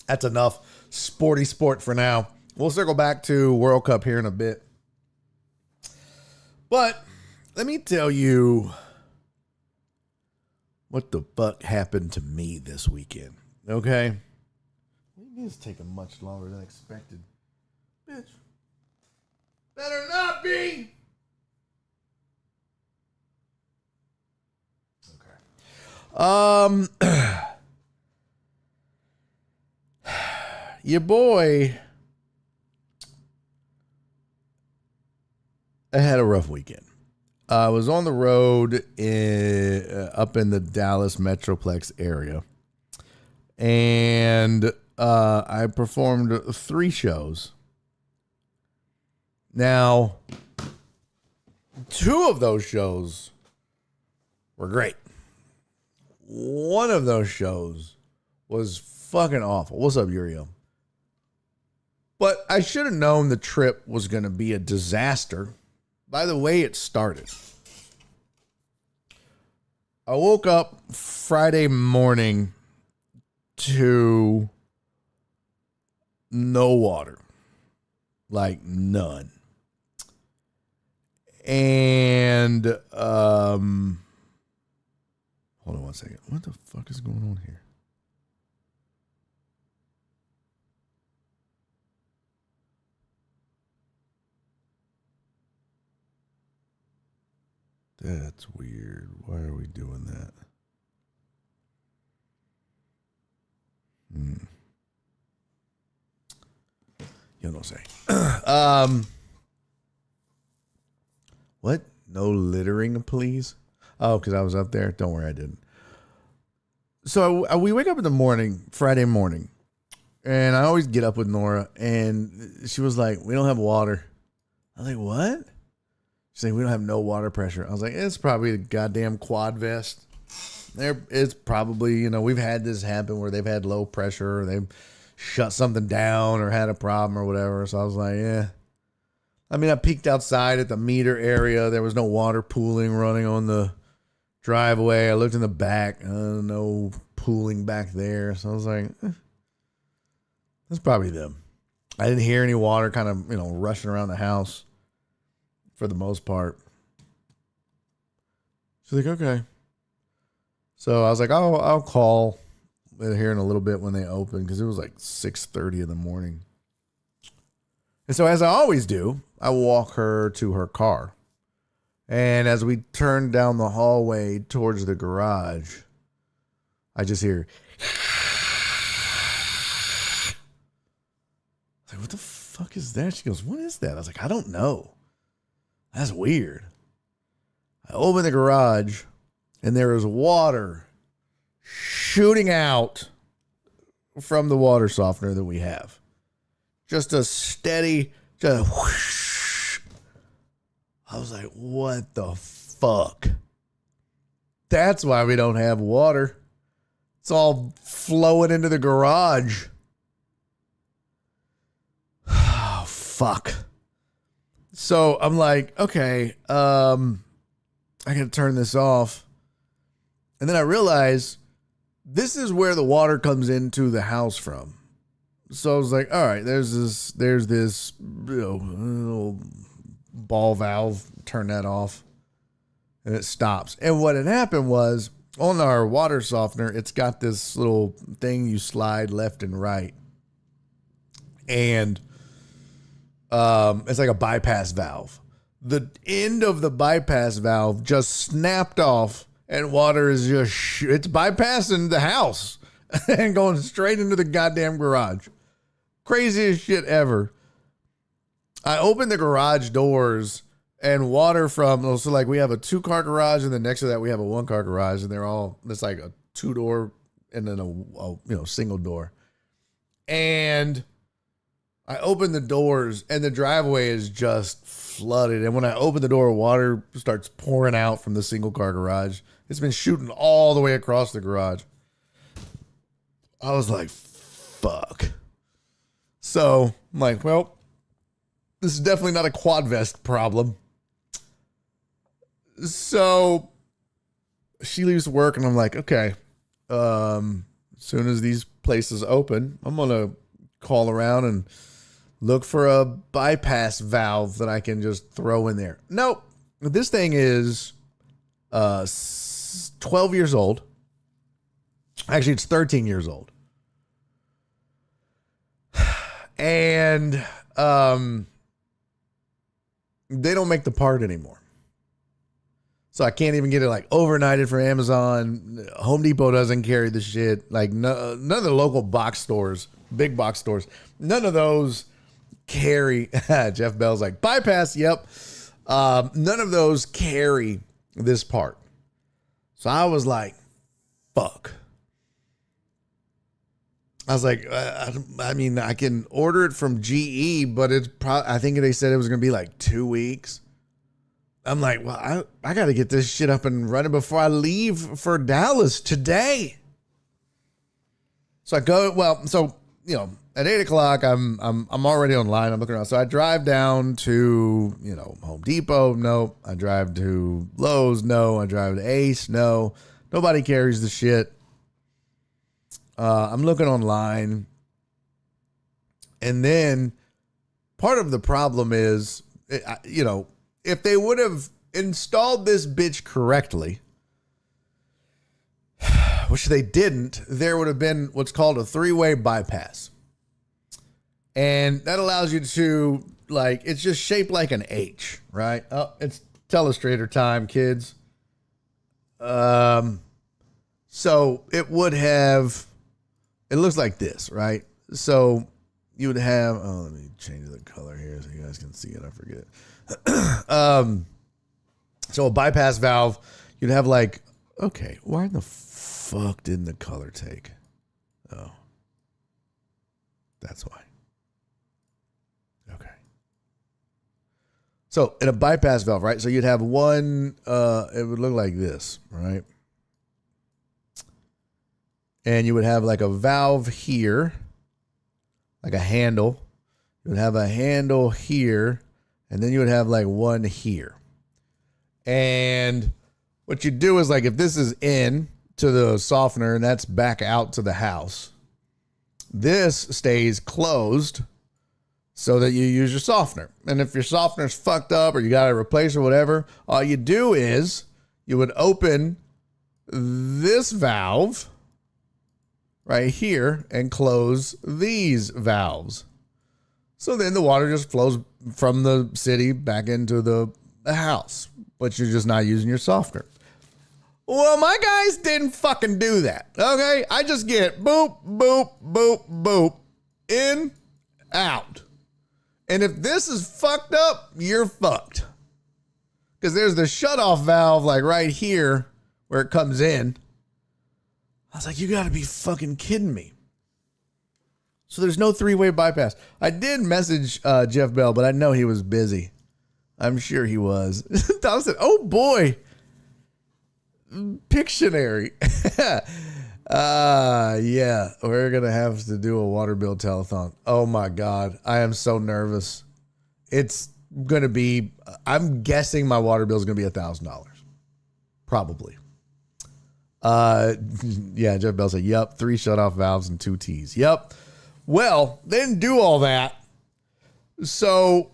That's enough sporty sport for now. We'll circle back to World Cup here in a bit. But let me tell you what the fuck happened to me this weekend. Okay? It's taking much longer than expected. Bitch. Better not be! Um, your boy, I had a rough weekend. I was on the road up in the Dallas Metroplex area, and I performed 3 shows. Now, 2 of those shows were great. One of those shows was fucking awful. What's up, Uriel? But I should have known the trip was going to be a disaster by the way it started. I woke up Friday morning to no water. Like none. And hold on one second. What the fuck is going on here? That's weird. Why are we doing that? You don't say. What? No littering, please? Oh, because I was up there? Don't worry, I didn't. So we wake up in the morning, Friday morning, and I always get up with Nora, and she was like, we don't have water. I was like, what? She's like, we don't have no water pressure. I was like, it's probably the goddamn quad vest. It's probably, we've had this happen where they've had low pressure or they've shut something down or had a problem or whatever. So I was like, yeah. I mean, I peeked outside at the meter area. There was no water pooling running on the driveway. I looked in the back. No pooling back there. So I was like, that's probably them. I didn't hear any water kind of, rushing around the house for the most part. She's like, okay. So I was like, I'll call here in a little bit when they open, because it was like 6:30 in the morning. And so as I always do, I walk her to her car. And as we turn down the hallway towards the garage, I just hear, I was like, what the fuck is that? She goes, what is that? I was like, I don't know. That's weird. I open the garage, and there is water shooting out from the water softener that we have. Just a steady, just whoosh. I was like, what the fuck? That's why we don't have water. It's all flowing into the garage. Oh, fuck. So I'm like, okay, I gotta turn this off. And then I realize this is where the water comes into the house from. So I was like, all right, there's this little ball valve, turn that off, and it stops. And what had happened was, on our water softener, it's got this little thing you slide left and right. And it's like a bypass valve. The end of the bypass valve just snapped off, and water is just, it's bypassing the house and going straight into the goddamn garage. Craziest shit ever. I opened the garage doors, and water from, so like we have a 2-car garage, and then next to that we have a 1-car garage, and it's like a 2-door and then a single door. And I opened the doors, and the driveway is just flooded. And when I open the door, water starts pouring out from the single-car garage. It's been shooting all the way across the garage. I was like, fuck. So I'm like, well, this is definitely not a quad vest problem. So she leaves work, and I'm like, okay, as soon as these places open, I'm going to call around and look for a bypass valve that I can just throw in there. Nope. This thing is 12 years old. Actually, it's 13 years old. And they don't make the part anymore. So I can't even get it like overnighted from Amazon. Home Depot doesn't carry the shit. Like none of the local box stores, big box stores, none of those carry. Jeff Bell's like, bypass, yep. None of those carry this part. So I was like, fuck. I was like, I mean, I can order it from GE, but it's probably, I think they said it was going to be like 2 weeks. I'm like, well, I got to get this shit up and running before I leave for Dallas today. So I go, well, so, you know, at 8 o'clock, I'm already online. I'm looking around. So I drive down to, you know, Home Depot. No. I drive to Lowe's. No. I drive to Ace. No. Nobody carries the shit. I'm looking online. And then part of the problem is, you know, if they would have installed this bitch correctly, which they didn't, there would have been what's called a 3-way bypass. And that allows you to, like, it's just shaped like an H, right? Oh, it's Telestrator time, kids. So it would have, it looks like this, right? So you would have, oh, let me change the color here so you guys can see it. I forget. So a bypass valve, you'd have like, okay, why in the fuck didn't the color take? Oh, that's why. Okay. So in a bypass valve, right? So you'd have one, it would look like this, right? And you would have like a valve here, like a handle. You would have a handle here, and then you would have like one here. And what you do is, like, if this is in to the softener and that's back out to the house, this stays closed so that you use your softener. And if your softener's fucked up or you got to replace or whatever, all you do is you would open this valve right here and close these valves. So then the water just flows from the city back into the house, but you're just not using your softener. Well, my guys didn't fucking do that. Okay. I just get boop, boop, boop, boop, in, out. And if this is fucked up, you're fucked. Because there's the shutoff valve, like right here where it comes in. I was like, you got to be fucking kidding me. So there's no 3-way bypass. I did message Jeff Bell, but I know he was busy. I'm sure he was. Tom said, oh boy. Pictionary. Yeah, we're going to have to do a water bill telethon. Oh my God. I am so nervous. It's going to be, I'm guessing my water bill is going to be $1,000. Probably. Yeah, Jeff Bell said, yep, 3 shutoff valves and 2 T's. Yep. Well, they didn't do all that. So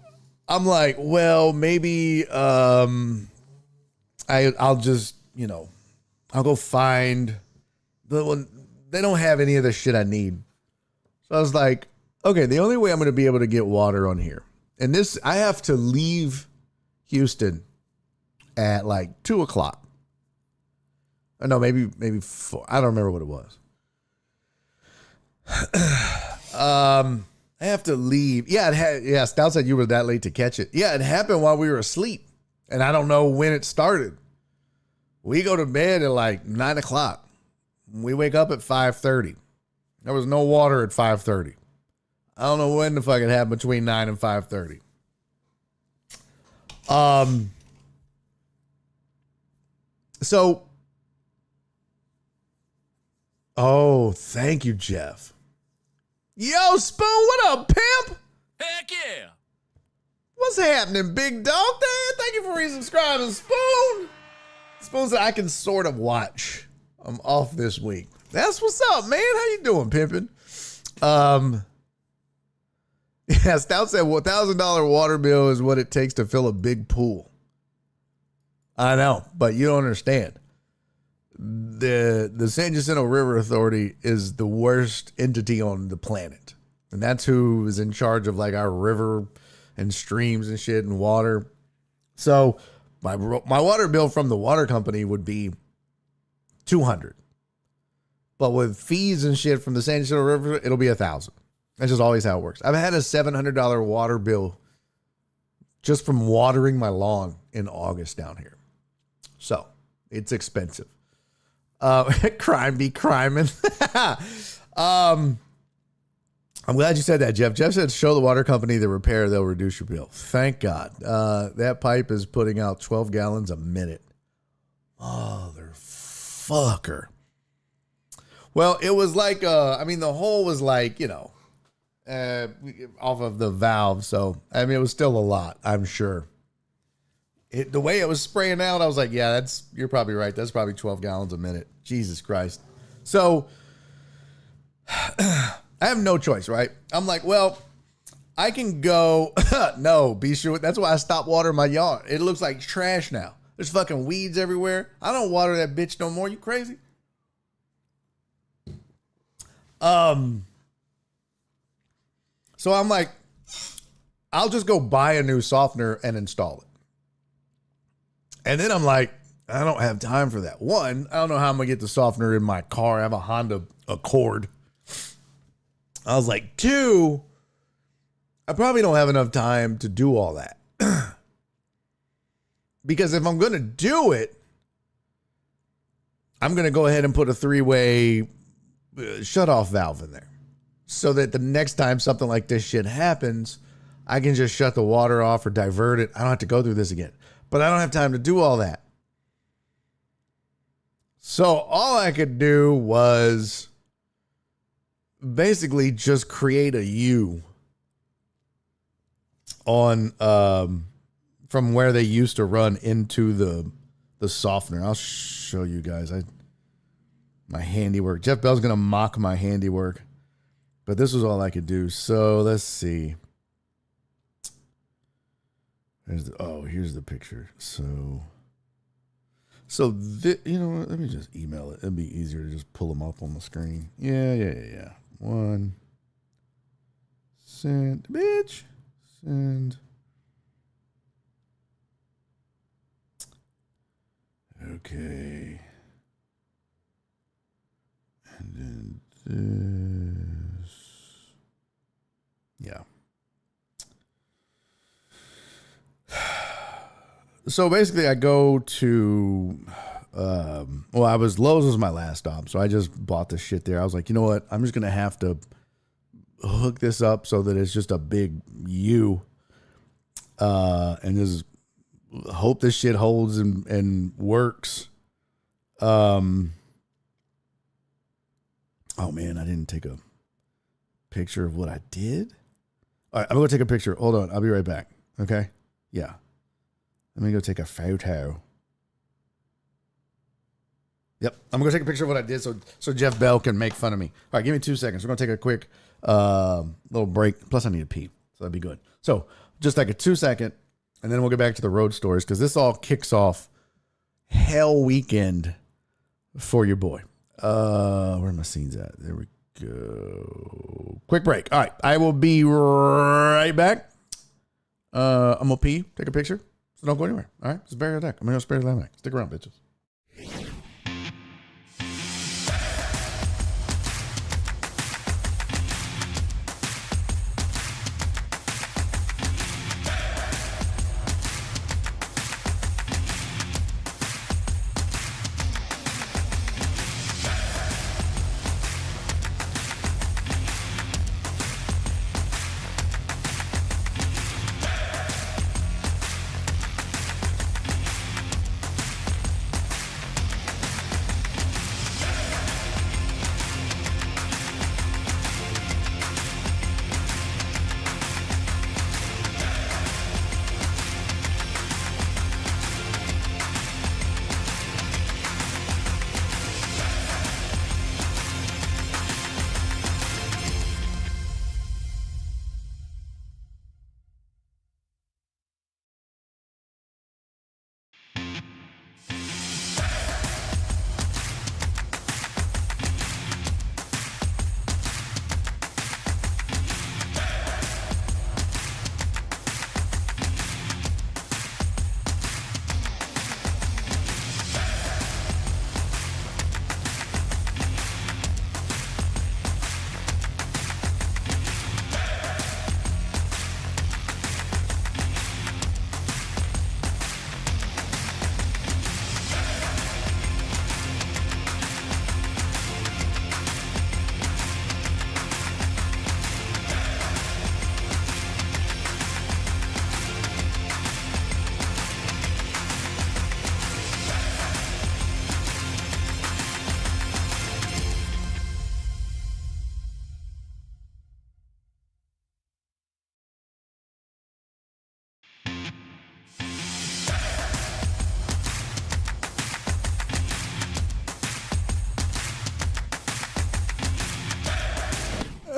I'm like, well, maybe I'll just, you know, I'll go find the one. They don't have any of the shit I need. So I was like, okay, the only way I'm going to be able to get water on here, and this, I have to leave Houston at like 2 o'clock. Oh, no, maybe 4. I don't remember what it was. I have to leave. Yeah, Stout said you were that late to catch it. Yeah, it happened while we were asleep, and I don't know when it started. We go to bed at like 9 o'clock. We wake up at 5:30. There was no water at 5:30. I don't know when the fuck it happened between 9 and 5:30. So, oh, thank you, Jeff. Yo, Spoon, what up, pimp? Heck yeah. What's happening, big dog? Thank you for resubscribing, Spoon. Spoon said I can sort of watch. I'm off this week. That's what's up, man. How you doing, pimping? Yeah, Stout said, well, $1,000 water bill is what it takes to fill a big pool. I know, but you don't understand. The San Jacinto River Authority is the worst entity on the planet. And that's who is in charge of like our river and streams and shit and water. So my water bill from the water company would be $200. But with fees and shit from the San Diego River, it'll be $1,000. That's just always how it works. I've had a $700 water bill just from watering my lawn in August down here. So it's expensive. Crime be criming. I'm glad you said that, Jeff. Jeff said, show the water company the repair, they'll reduce your bill. Thank God. That pipe is putting out 12 gallons a minute. Motherfucker. Well, it was like, the hole was like, off of the valve. So, it was still a lot, I'm sure. The way it was spraying out, I was like, yeah, you're probably right. That's probably 12 gallons a minute. Jesus Christ. So, I have no choice, right? I'm like, well, I can go. No, be sure. That's why I stopped watering my yard. It looks like trash now. There's fucking weeds everywhere. I don't water that bitch no more. You crazy? So I'm like, I'll just go buy a new softener and install it. And then I'm like, I don't have time for that. One, I don't know how I'm going to get the softener in my car. I have a Honda Accord. I was like, two, I probably don't have enough time to do all that. Because if I'm going to do it, I'm going to go ahead and put a 3-way shut-off valve in there. So that the next time something like this shit happens, I can just shut the water off or divert it. I don't have to go through this again. But I don't have time to do all that. So all I could do was basically just create a U on from where they used to run into the softener. I'll show you guys. My handiwork. Jeff Bell's gonna mock my handiwork. But this was all I could do. So let's see. Here's the picture. So you know what? Let me just email it. It'd be easier to just pull them up on the screen. Yeah. One. Send, bitch. Send. Okay. And then this. Yeah. So basically I go to, Lowe's was my last stop. So I just bought this shit there. I was like, you know what? I'm just going to have to hook this up so that it's just a big U, and just hope this shit holds and works. Oh man, I didn't take a picture of what I did. All right, I'm going to take a picture. Hold on. I'll be right back. Okay. Yeah. Let me go take a photo. Yep. I'm going to take a picture of what I did so Jeff Bell can make fun of me. All right. Give me 2 seconds. We're going to take a quick little break. Plus I need to pee. So that'd be good. So just like a 2 second, and then we'll get back to the road stories because this all kicks off Hell Weekend for your boy. Where are my scenes at? There we go. Quick break. All right. I will be right back. I'm going to pee, take a picture. So don't go anywhere. All right. It's Barry on Deck. I'm going to spare the lamb. Stick around, bitches.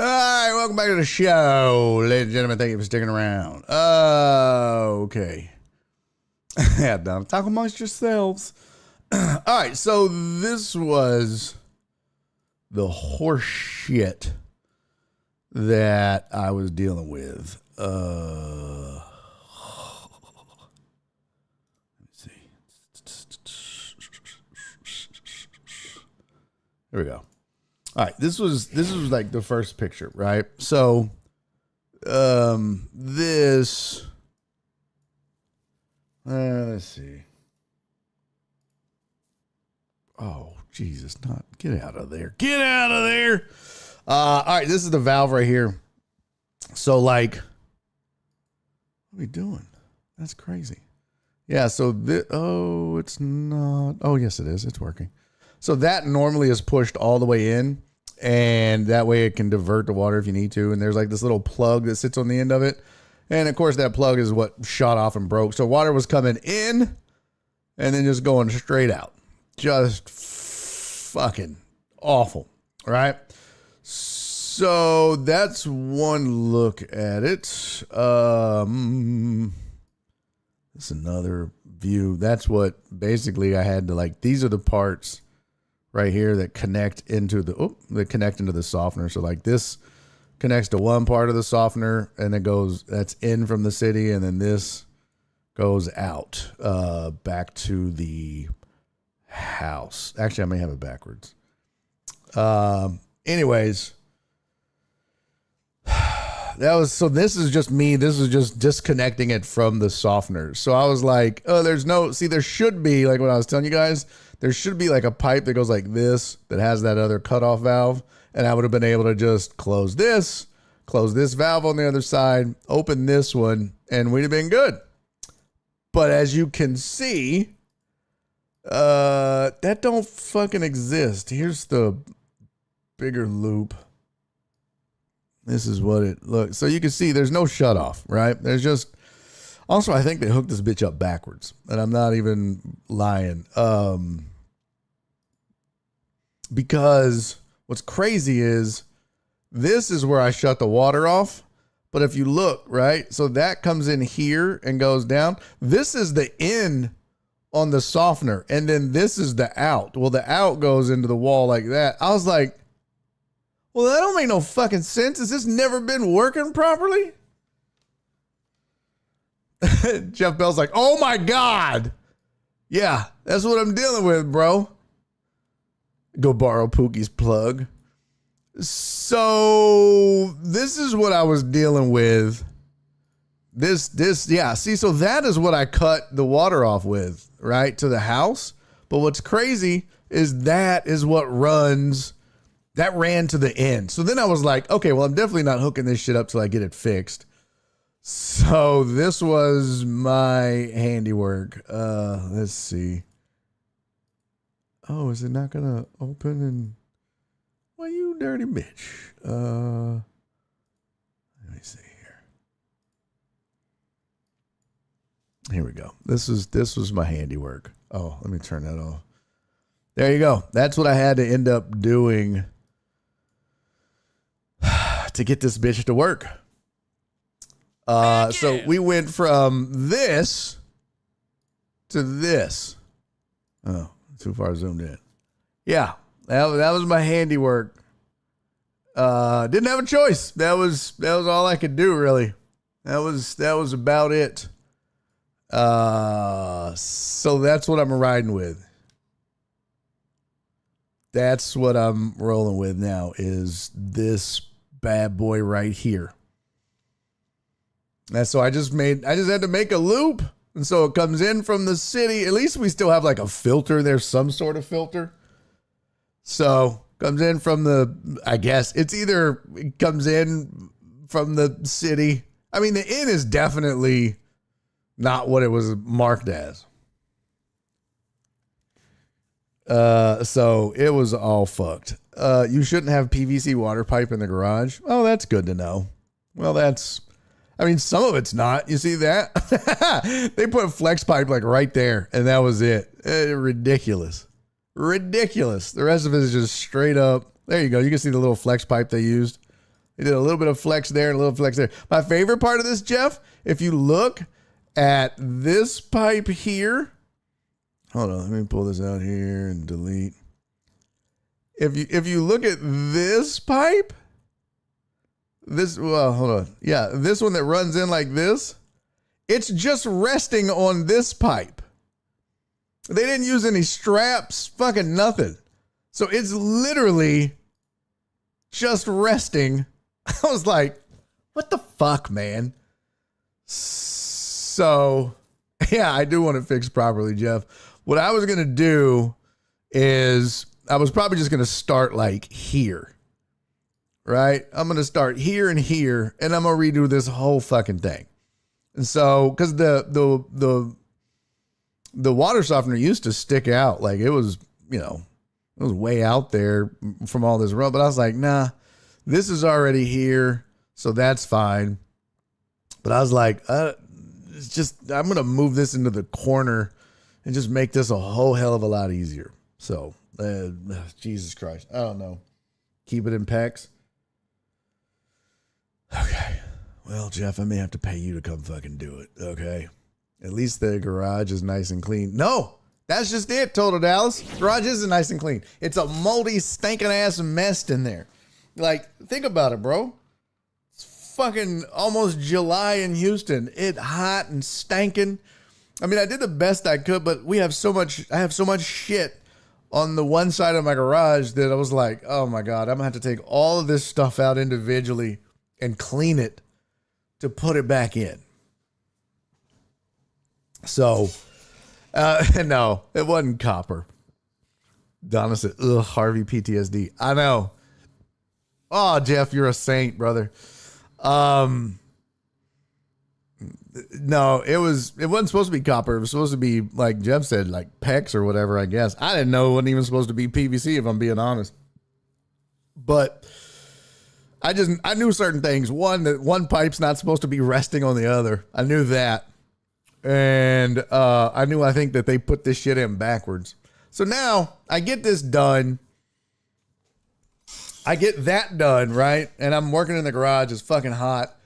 right, welcome back to the show, ladies and gentlemen. Thank you for sticking around. Okay. Yeah, don't talk amongst yourselves. All right, so this was the horse shit that I was dealing with. Let me see. Here we go. All right, this was like the first picture, right? So, this. Let's see. Oh, Jesus, not get out of there. Get out of there. All right, this is the valve right here. So, like, what are we doing? That's crazy. Yeah, so it's not. Oh, yes, it is. It's working. So that normally is pushed all the way in, and that way it can divert the water if you need to. And there's like this little plug that sits on the end of it. And of course, that plug is what shot off and broke. So water was coming in and then just going straight out. Just fucking awful, right? So that's one look at it. That's another view. That's what basically I had to like. These are the parts right here that connect into the softener. So like this connects to one part of the softener, and it goes. That's in from the city, and then this goes out back to the house. Actually, I may have it backwards. Anyways, this is just me. This is just disconnecting it from the softener. So I was like, oh, there should be, like what I was telling you guys, there should be like a pipe that goes like this that has that other cutoff valve. And I would have been able to just close this valve on the other side, open this one, and we'd have been good. But as you can see, that don't fucking exist. Here's the bigger loop. This is what it looks. So you can see there's no shut off, right? There's just, also I think they hooked this bitch up backwards, and I'm not even lying. Because what's crazy is this is where I shut the water off. But if you look, right, so that comes in here and goes down. This is the in on the softener, and then this is the out. Well, the out goes into the wall like that. I was like, well, that don't make no fucking sense. Has this never been working properly? Jeff Bell's like, oh my God. Yeah, that's what I'm dealing with, bro. Go borrow Pookie's plug. So this is what I was dealing with. Yeah. See, so that is what I cut the water off with, right, to the house. But what's crazy is that is what ran to the end. So then I was like, okay, well, I'm definitely not hooking this shit up till I get it fixed. So this was my handiwork. Let's see. Oh, is it not gonna open? And well, you dirty bitch. Let me see here. Here we go. This was my handiwork. Oh, let me turn that off. There you go. That's what I had to end up doing to get this bitch to work. So we went from this to this. Oh, too far zoomed in. Yeah, that was my handiwork. Didn't have a choice. That was all I could do, really. That was about it. So that's what I'm riding with. That's what I'm rolling with now, is this bad boy right here. And so I just had to make a loop. And so it comes in from the city. At least we still have like a filter. There's some sort of filter. So comes in from I guess it's either it comes in from the city. I mean, the in is definitely not what it was marked as. So it was all fucked. You shouldn't have PVC water pipe in the garage. Oh, that's good to know. Well, I mean, some of it's not. You see that? They put a flex pipe like right there, and that was it. Ridiculous. The rest of it is just straight up. There you go. You can see the little flex pipe they used. It did a little bit of flex there and a little flex there. My favorite part of this, Jeff, if you look at this pipe here, hold on, let me pull this out here and delete. If you look at this pipe, hold on. Yeah, this one that runs in like this, it's just resting on this pipe. They didn't use any straps, fucking nothing. So it's literally just resting. I was like, what the fuck, man? So, yeah, I do want it fixed properly, Jeff. What I was going to do is I was probably just going to start like here, right? I'm going to start here and here, and I'm going to redo this whole fucking thing. And so, because the water softener used to stick out, like it was, you know, it was way out there from all this rub, but I was like, nah, this is already here, so that's fine. But I was like, it's just, I'm going to move this into the corner and just make this a whole hell of a lot easier. So, Jesus Christ, I don't know. Keep it in pecs. Okay. Well, Jeff, I may have to pay you to come fucking do it, okay? At least the garage is nice and clean. No, that's just it, Total Dallas. Garage isn't nice and clean. It's a moldy, stinking ass mess in there. Like, think about it, bro. It's fucking almost July in Houston. It's hot and stinking. I mean, I did the best I could, but I have so much shit on the one side of my garage that I was like, oh my God, I'm gonna have to take all of this stuff out individually and clean it to put it back in. So, no, it wasn't copper. Donna said, ugh, Harvey PTSD. I know. Oh, Jeff, you're a saint, brother. No, it wasn't supposed to be copper. It was supposed to be, like Jeff said, like PEX or whatever, I guess. I didn't know it wasn't even supposed to be PVC, if I'm being honest. But I knew certain things. One, that one pipe's not supposed to be resting on the other. I knew that. And I think that they put this shit in backwards. So now I get this done. I get that done, right? And I'm working in the garage. It's fucking hot.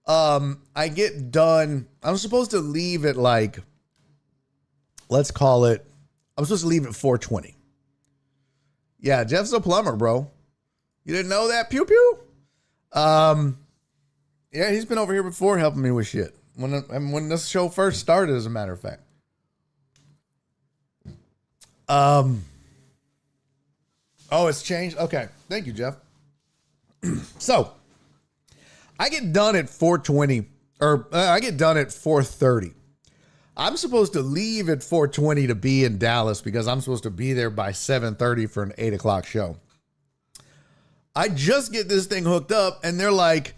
I get done. I'm supposed to leave at like, let's call it, I'm supposed to leave at 4:20. Yeah, Jeff's a plumber, bro. You didn't know that? Pew pew. Yeah, he's been over here before helping me with shit. When this show first started, as a matter of fact. Oh, it's changed? Okay. Thank you, Jeff. So, I get done at 4:20, or I get done at 4:30. I'm supposed to leave at 4:20 to be in Dallas because I'm supposed to be there by 7:30 for an 8 o'clock show. I just get this thing hooked up and they're like,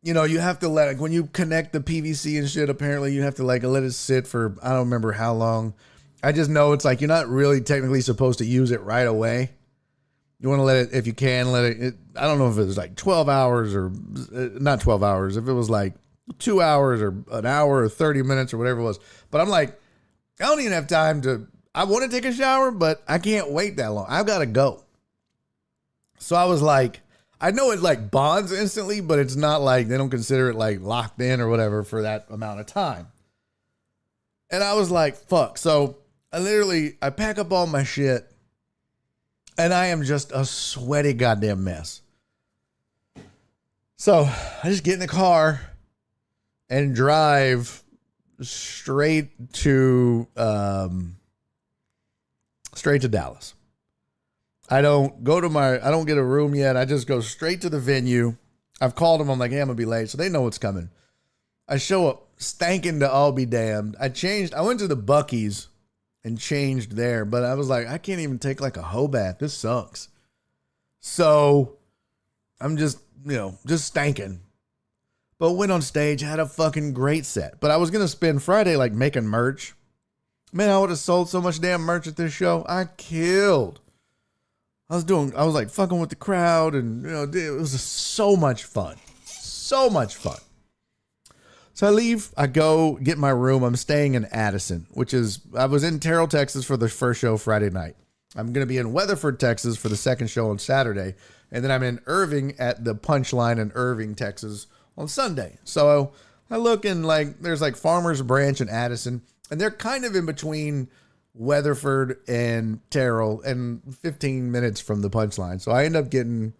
you know, you have to when you connect the PVC and shit, apparently you have to let it sit for, I don't remember how long. I just know it's like, you're not really technically supposed to use it right away. You want to let it, if you can, let it, I don't know if it was like 12 hours or not 12 hours. If it was like 2 hours or an hour or 30 minutes or whatever it was. But I'm like, I don't even have time I want to take a shower, but I can't wait that long. I've got to go. So I was like, I know it like bonds instantly, but it's not like they don't consider it like locked in or whatever for that amount of time. And I was like, fuck. So I pack up all my shit and I am just a sweaty goddamn mess. So I just get in the car and drive straight to Dallas. I don't get a room yet. I just go straight to the venue. I've called them. I'm like, hey, I'm gonna be late. So they know what's coming. I show up stanking to all be damned. I went to the Buc-ee's and changed there, but I was like, I can't even take like a hoe bath. This sucks. So I'm just stanking. But went on stage, had a fucking great set. But I was going to spend Friday like making merch. Man, I would have sold so much damn merch at this show. I killed. I was like fucking with the crowd and, it was just so much fun. So much fun. So I leave, I go get my room. I'm staying in Addison, I was in Terrell, Texas for the first show Friday night. I'm going to be in Weatherford, Texas for the second show on Saturday. And then I'm in Irving at the Punchline in Irving, Texas on Sunday. So I look and like there's like Farmers Branch and Addison, and they're kind of in between Weatherford and Terrell and 15 minutes from the Punchline. So I end up getting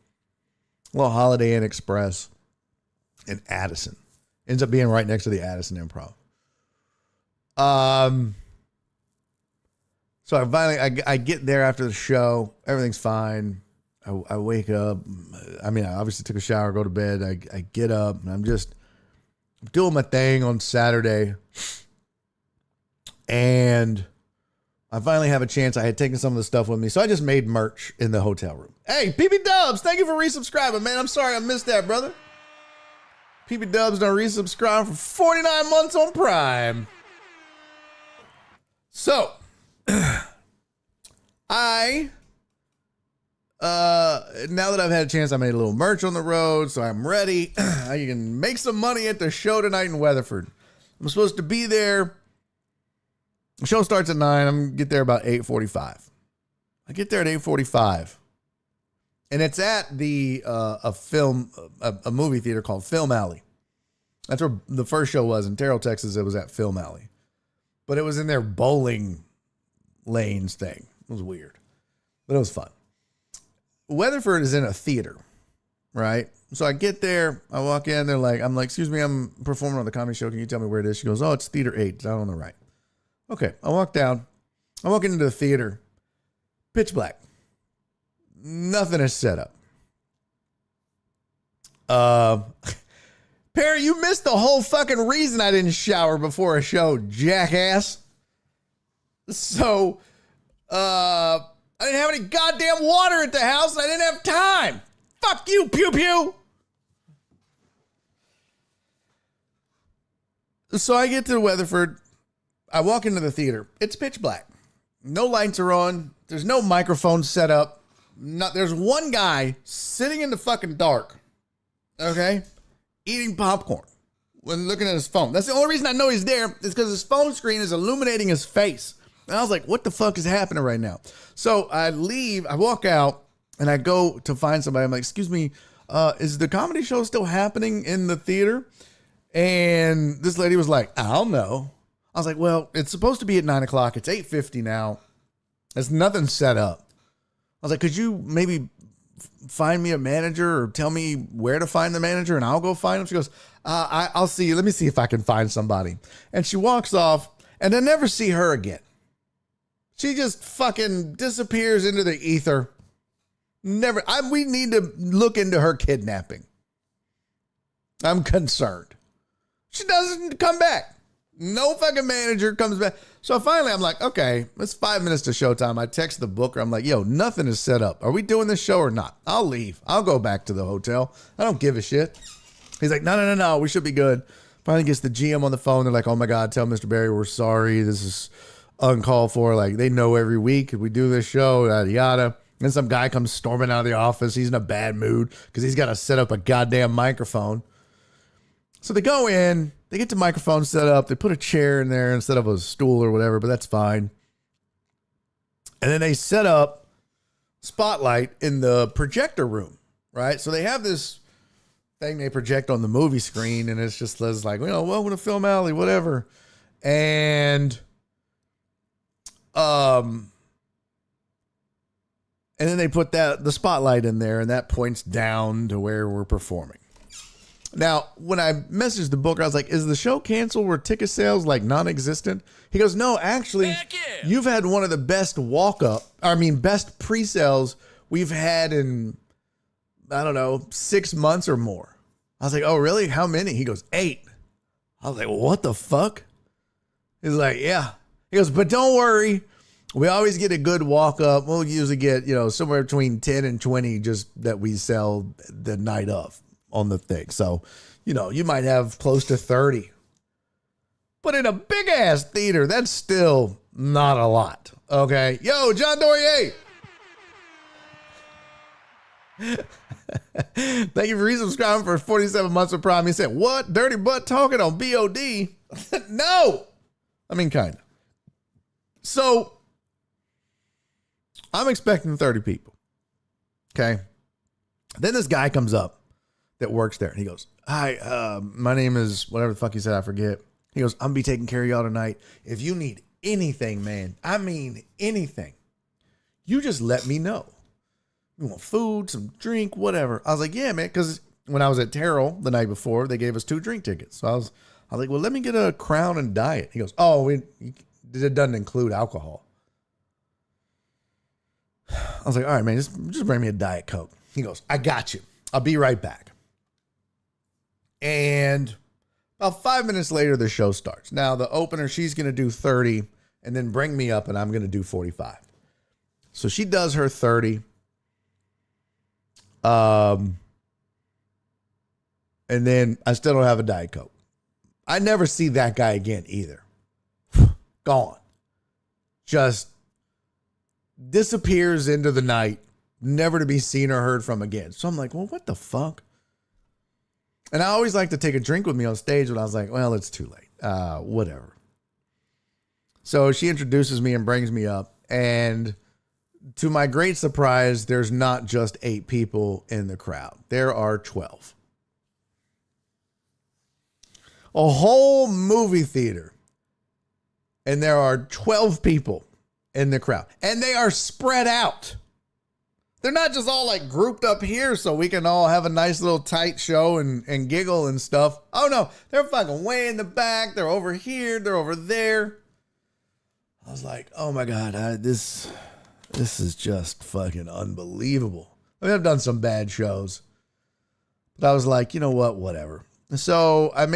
a little Holiday Inn Express in Addison. Ends up being right next to the Addison Improv. So I finally I get there after the show. Everything's fine. I wake up. I mean, I obviously took a shower, go to bed. I get up and I'm just doing my thing on Saturday. And I finally have a chance. I had taken some of the stuff with me. So I just made merch in the hotel room. Hey, PB Dubs, thank you for resubscribing, man. I'm sorry I missed that, brother. PB Dubs done resubscribe for 49 months on Prime. So, now that I've had a chance, I made a little merch on the road, so I'm ready. I can make some money at the show tonight in Weatherford. I'm supposed to be there. The show starts at 9. I'm gonna get there about 8:45. I get there at 8:45, and it's at the a movie theater called Film Alley. That's where the first show was in Terrell, Texas. It was at Film Alley, but it was in their bowling lanes thing. It was weird, but it was fun. Weatherford is in a theater, right? So I get there, I walk in, I'm like, excuse me, I'm performing on the comedy show. Can you tell me where it is? She goes, oh, it's theater 8, down on the right. Okay, I walk down. I walk into the theater, pitch black. Nothing is set up. Perry, you missed the whole fucking reason I didn't shower before a show, jackass. So, I didn't have any goddamn water at the house and I didn't have time. Fuck you, pew pew. So I get to Weatherford. I walk into the theater. It's pitch black. No lights are on. There's no microphone set up. There's one guy sitting in the fucking dark. Okay? Eating popcorn when looking at his phone. That's the only reason I know he's there is because his phone screen is illuminating his face. And I was like, what the fuck is happening right now? So I leave, I walk out, and I go to find somebody. I'm like, excuse me, is the comedy show still happening in the theater? And this lady was like, I don't know. I was like, well, it's supposed to be at 9 o'clock. It's 8:50 now. There's nothing set up. I was like, could you maybe find me a manager or tell me where to find the manager and I'll go find him? She goes, I'll see you. Let me see if I can find somebody. And she walks off, and I never see her again. She just fucking disappears into the ether. We need to look into her kidnapping. I'm concerned. She doesn't come back. No fucking manager comes back. So finally I'm like, okay, it's 5 minutes to showtime. I text the booker. I'm like, yo, nothing is set up. Are we doing this show or not? I'll leave. I'll go back to the hotel. I don't give a shit. He's like, no. We should be good. Finally gets the GM on the phone. They're like, oh my God, tell Mr. Barry we're sorry. This is uncalled for. Like, they know every week we do this show, yada yada. And some guy comes storming out of the office. He's in a bad mood because he's got to set up a goddamn microphone. So they go in, they get the microphone set up, they put a chair in there instead of a stool or whatever, but that's fine. And then they set up Spotlight in the projector room, right? So they have this thing they project on the movie screen, and it's just like, welcome to Film Alley, whatever. And then they put the spotlight in there, and that points down to where we're performing. Now, when I messaged the booker, I was like, is the show canceled? Were ticket sales like non-existent? He goes, no, actually, you've had one of the best best pre-sales we've had in, 6 months or more. I was like, oh, really? How many? He goes, 8. I was like, well, what the fuck? He's like, yeah. He goes, but don't worry. We always get a good walk up. We'll usually get, somewhere between 10 and 20 just that we sell the night of on the thing. So, you might have close to 30. But in a big ass theater, that's still not a lot. Okay. Yo, John Dorier. Thank you for resubscribing for 47 months of Prime. He said, what? Dirty butt talking on BOD? No. I mean, kind of. So, I'm expecting 30 people. Okay. Then this guy comes up that works there, and he goes, "Hi, my name is," whatever the fuck he said, I forget. He goes, "I'm gonna be taking care of y'all tonight. If you need anything, man, I mean anything, you just let me know. You want food, some drink, whatever." I was like, "Yeah, man," because when I was at Terrell the night before, they gave us 2 drink tickets. So I was like, "Well, let me get a Crown and Diet." He goes, "Oh, it doesn't include alcohol." I was like, "All right, man, just bring me a Diet Coke." He goes, "I got you. I'll be right back." And about 5 minutes later, the show starts. Now, the opener, she's going to do 30 and then bring me up, and I'm going to do 45. So she does her 30. And then I still don't have a Diet Coke. I never see that guy again either. Gone. Just disappears into the night, never to be seen or heard from again. So I'm like, well, what the fuck? And I always like to take a drink with me on stage, but I was like, well, it's too late. Whatever. So she introduces me and brings me up. And to my great surprise, there's not just 8 people in the crowd. There are 12. A whole movie theater. And there are 12 people in the crowd. And they are spread out. They're not just all like grouped up here so we can all have a nice little tight show and giggle and stuff. Oh no, they're fucking way in the back. They're over here. They're over there. I was like, oh my God, this is just fucking unbelievable. I mean, I've done some bad shows, but I was like, you know what, whatever. So I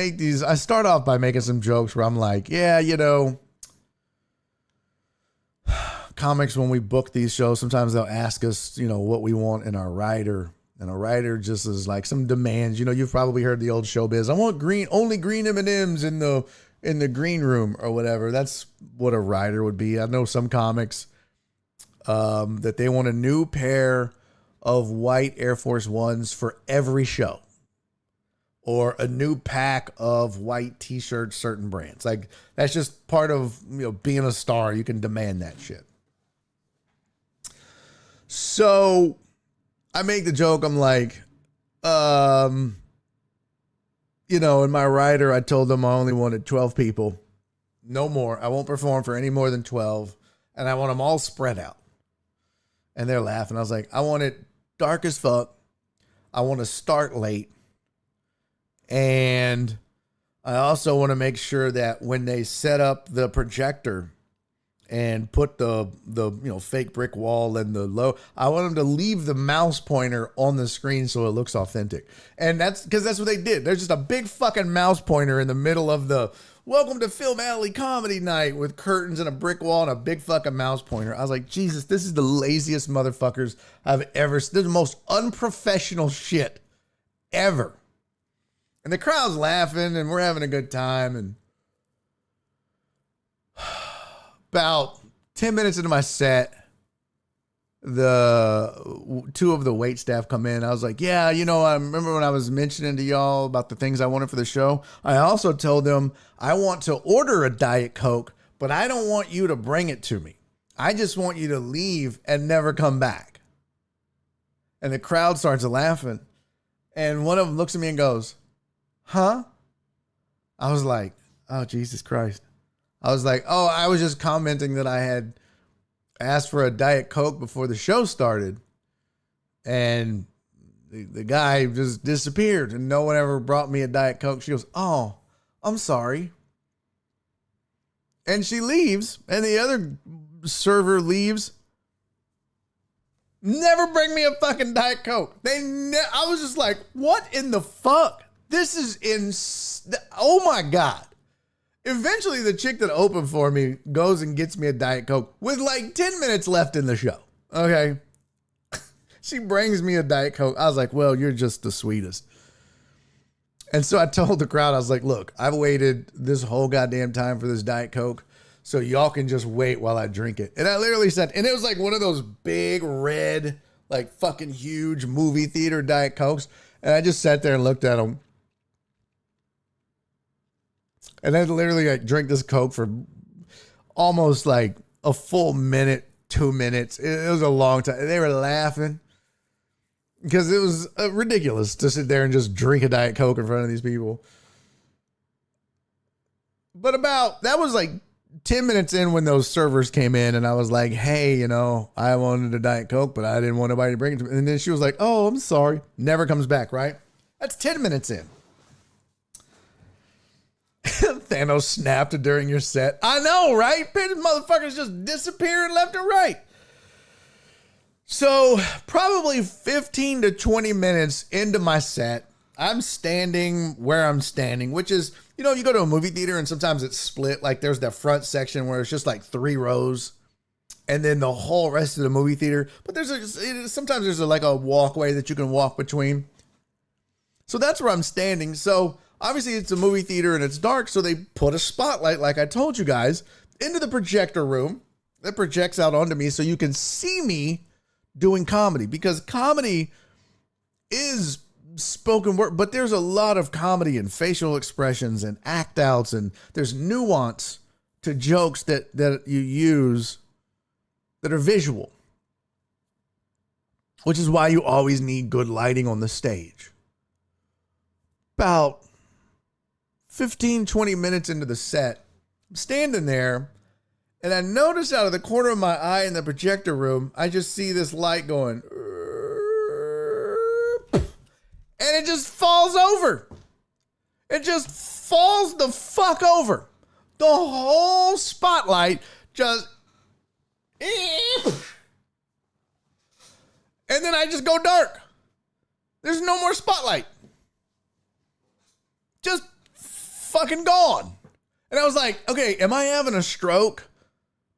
start off by making some jokes where I'm like, yeah, you know, comics, when we book these shows, sometimes they'll ask us, you know, what we want in our writer. And a writer just is like some demands. You know, you've probably heard the old showbiz. I want only green M&Ms in the green room or whatever. That's what a writer would be. I know some comics that they want a new pair of white Air Force Ones for every show, or a new pack of white T-shirts, certain brands. Like, that's just part of, you know, being a star. You can demand that shit. So I make the joke. I'm like, you know, in my writer, I told them I only wanted 12 people. No more. I won't perform for any more than 12. And I want them all spread out. And they're laughing. I was like, I want it dark as fuck. I want to start late. And I also want to make sure that when they set up the projector and put the you know, fake brick wall and the low, I want them to leave the mouse pointer on the screen so it looks authentic. And that's because that's what they did. There's just a big fucking mouse pointer in the middle of the "Welcome to Film Alley Comedy Night" with curtains and a brick wall and a big fucking mouse pointer. I was like, Jesus, this is the laziest motherfuckers I've ever seen. This is the most unprofessional shit ever. And the crowd's laughing and we're having a good time. And about 10 minutes into my set, the 2 of the wait staff come in. I was like, yeah, you know, I remember when I was mentioning to y'all about the things I wanted for the show. I also told them I want to order a Diet Coke, but I don't want you to bring it to me. I just want you to leave and never come back. And the crowd starts laughing. And one of them looks at me and goes, huh? I was like, oh, Jesus Christ. I was like, oh, I was just commenting that I had asked for a Diet Coke before the show started. And the guy just disappeared and no one ever brought me a Diet Coke. She goes, oh, I'm sorry. And she leaves and the other server leaves. Never bring me a fucking Diet Coke. I was just like, what in the fuck? This is oh my God. Eventually, the chick that opened for me goes and gets me a Diet Coke with like 10 minutes left in the show. Okay. She brings me a Diet Coke. I was like, well, you're just the sweetest. And so I told the crowd, I was like, look, I've waited this whole goddamn time for this Diet Coke, so y'all can just wait while I drink it. And I literally said, and it was like one of those big red, like fucking huge movie theater Diet Cokes. And I just sat there and looked at them. And I literally like drank this Coke for almost like a full minute, 2 minutes. It was a long time. They were laughing. because it was ridiculous to sit there and just drink a Diet Coke in front of these people. But that was like 10 minutes in when those servers came in, and I was like, hey, I wanted a Diet Coke, but I didn't want nobody to bring it to me. And then she was like, oh, I'm sorry. Never comes back, right? That's 10 minutes in. Thanos snapped during your set. I know, right? Motherfuckers just disappearing left and right. So probably 15 to 20 minutes into my set, I'm standing where I'm standing, which is, you go to a movie theater and sometimes it's split. Like there's that front section where it's just like 3 rows and then the whole rest of the movie theater. But sometimes there's like a walkway that you can walk between. So that's where I'm standing. So obviously it's a movie theater and it's dark. So they put a spotlight, like I told you guys, into the projector room that projects out onto me so you can see me doing comedy, because comedy is spoken word, but there's a lot of comedy and facial expressions and act outs, and there's nuance to jokes that you use that are visual, which is why you always need good lighting on the stage. About 15, 20 minutes into the set, I'm standing there, and I notice out of the corner of my eye in the projector room, I just see this light going, and it just falls over. It just falls the fuck over. The whole spotlight just, and then I just go dark. There's no more spotlight. Just fucking gone. And I was like, okay, am I having a stroke?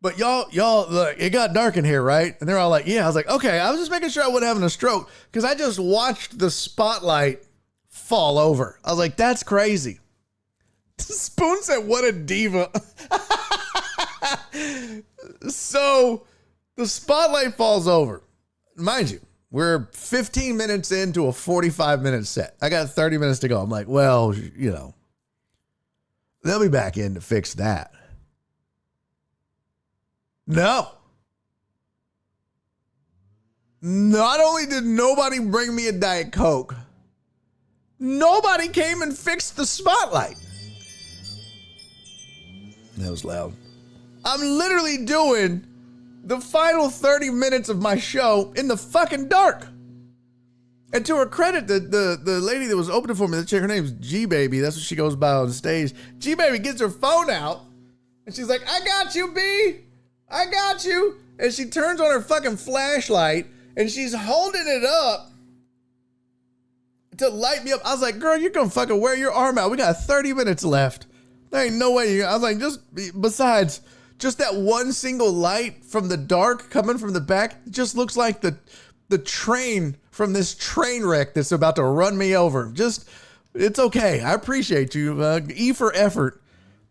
But y'all, look, it got dark in here, right? And they're all like, yeah. I was like, okay, I was just making sure I wasn't having a stroke because I just watched the spotlight fall over. I was like, that's crazy. Spoon said, what a diva. So the spotlight falls over. Mind you, we're 15 minutes into a 45-minute set. I got 30 minutes to go. I'm like, well, they'll be back in to fix that. No. Not only did nobody bring me a Diet Coke, nobody came and fixed the spotlight. That was loud. I'm literally doing the final 30 minutes of my show in the fucking dark. And to her credit, the lady that was opening for me, her name's G-Baby. That's what she goes by on stage. G-Baby gets her phone out, and she's like, I got you, B. I got you. And she turns on her fucking flashlight and she's holding it up to light me up. I was like, girl, you're going to fucking wear your arm out. We got 30 minutes left. There ain't no way. I was like, besides that one single light from the dark coming from the back, it just looks like the train from this train wreck that's about to run me over. It's okay. I appreciate you. E for effort,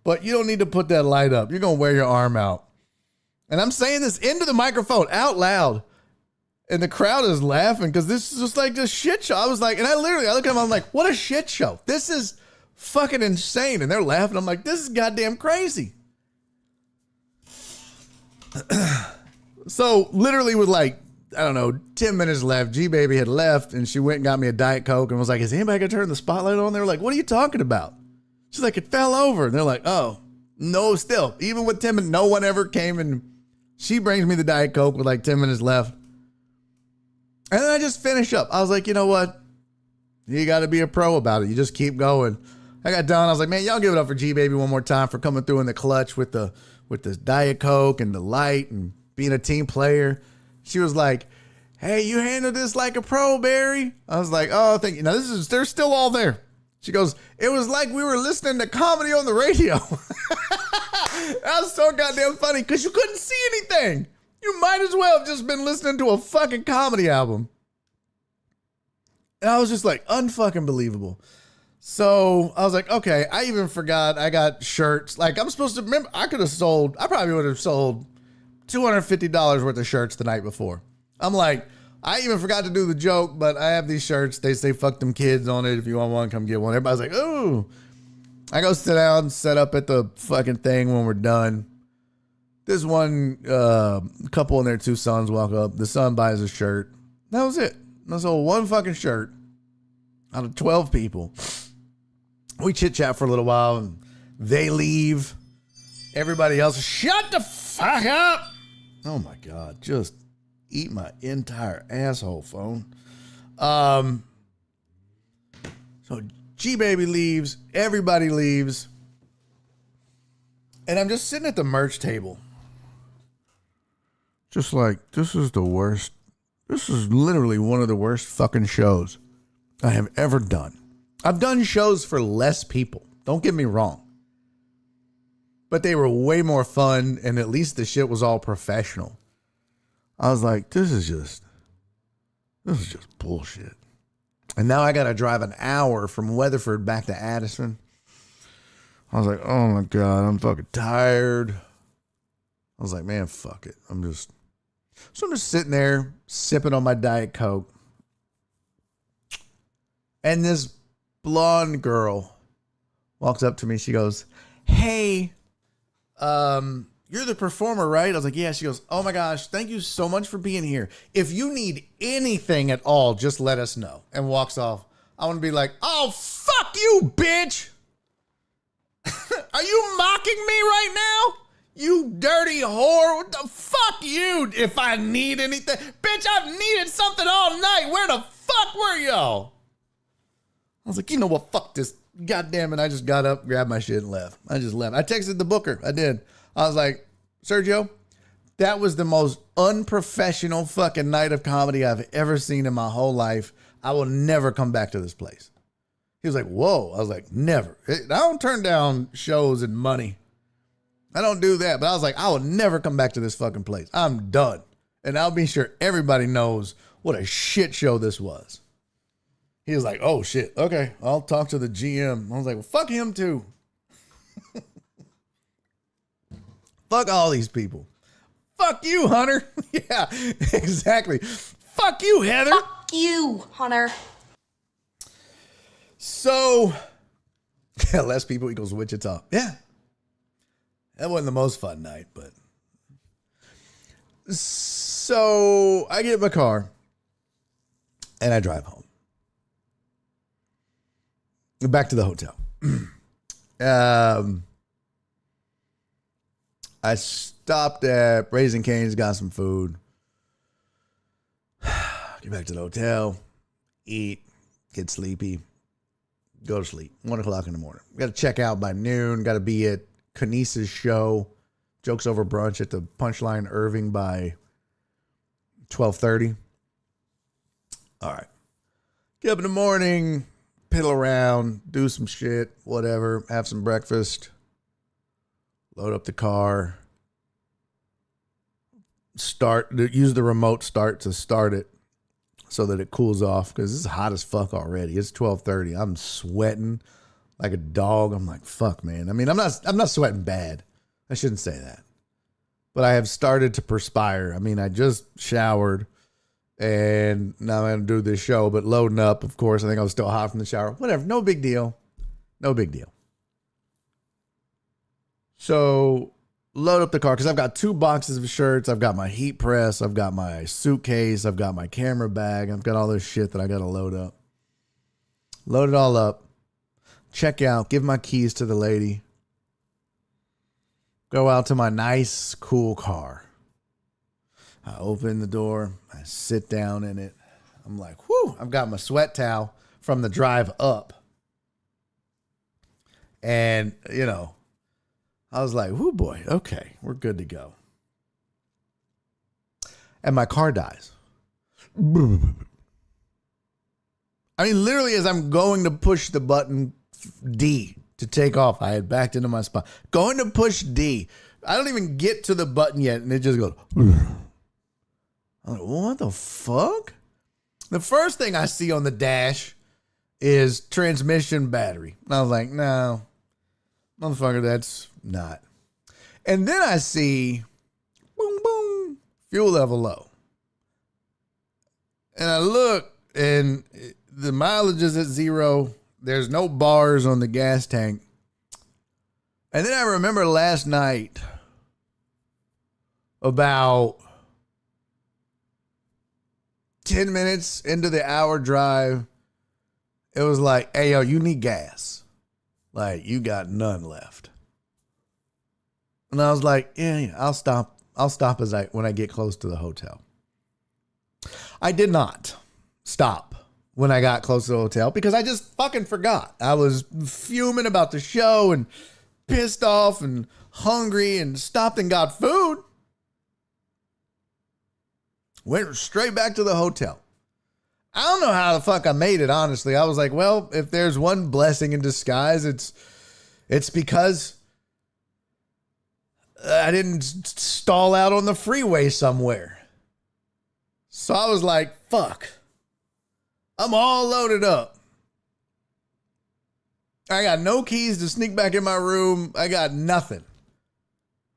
but you don't need to put that light up. You're going to wear your arm out. And I'm saying this into the microphone out loud. And the crowd is laughing because this is just like this shit show. I was like, and I look at them, I'm like, what a shit show. This is fucking insane. And they're laughing. I'm like, this is goddamn crazy. So literally with 10 minutes left, G-Baby had left and she went and got me a Diet Coke and was like, is anybody gonna turn the spotlight on? They were like, what are you talking about? She's like, it fell over. And they're like, oh, no, still, even with 10 minutes, no one ever came and she brings me the Diet Coke with 10 minutes left. And then I just finish up. I was like, you know what? You got to be a pro about it. You just keep going. I got done. I was like, man, y'all give it up for G-Baby one more time for coming through in the clutch with the Diet Coke and the light and being a team player. She was like, hey, you handled this like a pro, Barry. I was like, oh, thank you. Now they're still all there. She goes, it was like we were listening to comedy on the radio. That was so goddamn funny because you couldn't see anything. You might as well have just been listening to a fucking comedy album. And I was just like, unfucking believable. So I was like, okay, I even forgot I got shirts. I'm supposed to remember, I probably would have sold $250 worth of shirts the night before. I'm like, I even forgot to do the joke, but I have these shirts. They say fuck them kids on it. If you want one, come get one. Everybody's like, ooh. I go sit down, set up at the fucking thing when we're done. This one couple and their 2 sons walk up. The son buys a shirt. That was it. I sold one fucking shirt out of 12 people. We chit chat for a little while and they leave. Everybody else, shut the fuck up. Oh my God. Just eat my entire asshole, phone. So G-Baby leaves. Everybody leaves. And I'm just sitting at the merch table. Just like, this is the worst. This is literally one of the worst fucking shows I have ever done. I've done shows for less people. Don't get me wrong. But they were way more fun, and at least the shit was all professional. I was like, this is just bullshit. And now I got to drive an hour from Weatherford back to Addison. I was like, oh my God, I'm fucking tired. I was like, man, fuck it. So I'm just sitting there sipping on my Diet Coke. And this blonde girl walks up to me. She goes, hey, you're the performer, right? I was like, yeah. She goes, oh my gosh, thank you so much for being here. If you need anything at all, just let us know. And walks off. I want to be like, oh, fuck you, bitch. Are you mocking me right now? You dirty whore. What the fuck you? If I need anything. Bitch, I've needed something all night. Where the fuck were y'all? I was like, you know what? Fuck this. God damn it. I just got up, grabbed my shit, and left. I just left. I texted the booker. I did. I was like, Sergio, that was the most unprofessional fucking night of comedy I've ever seen in my whole life. I will never come back to this place. He was like, whoa. I was like, never. I don't turn down shows and money. I don't do that. But I was like, I will never come back to this fucking place. I'm done. And I'll be sure everybody knows what a shit show this was. He was like, oh shit. Okay. I'll talk to the GM. I was like, well, fuck him too. Fuck all these people. Fuck you, Hunter. Yeah, exactly. Fuck you, Heather. Fuck you, Hunter. So, less people equals Wichita. Yeah. That wasn't the most fun night, but. So, I get in my car and I drive home. Back to the hotel. I stopped at Raising Cane's, got some food. Get back to the hotel, eat, get sleepy, go to sleep. 1 o'clock in the morning. Got to check out by noon. Got to be at Kanice's show, Jokes Over Brunch at the Punchline Irving by 12:30. All right. Get up in the morning, piddle around, do some shit, whatever, have some breakfast, load up the car, use the remote start to start it so that it cools off because it's hot as fuck already. It's 12:30. I'm sweating like a dog. I'm like, fuck, man. I mean, I'm not sweating bad. I shouldn't say that. But I have started to perspire. I mean, I just showered and now I'm going to do this show, but loading up, of course, I think I was still hot from the shower. Whatever. No big deal. No big deal. So load up the car because I've got 2 boxes of shirts. I've got my heat press. I've got my suitcase. I've got my camera bag. I've got all this shit that I got to load up. Load it all up. Check out. Give my keys to the lady. Go out to my nice, cool car. I open the door. I sit down in it. I'm like, whew. I've got my sweat towel from the drive up. And, you know, I was like, whoo boy, okay, we're good to go. And my car dies. I mean, literally as I'm going to push the button D to take off, I had backed into my spot. Going to push D. I don't even get to the button yet, and it just goes. I'm like, what the fuck? The first thing I see on the dash is transmission battery. And I was like, no, motherfucker, that's not. And then I see, boom, boom, fuel level low. And I look, and the mileage is at 0. There's no bars on the gas tank. And then I remember last night about 10 minutes into the hour drive, it was like, hey, yo, you need gas. Like, you got none left. And I was like, yeah, I'll stop. I'll stop when I get close to the hotel. I did not stop when I got close to the hotel because I just fucking forgot. I was fuming about the show and pissed off and hungry and stopped and got food. Went straight back to the hotel. I don't know how the fuck I made it, honestly. I was like, well, if there's one blessing in disguise, it's because I didn't stall out on the freeway somewhere. So I was like, fuck. I'm all loaded up. I got no keys to sneak back in my room. I got nothing.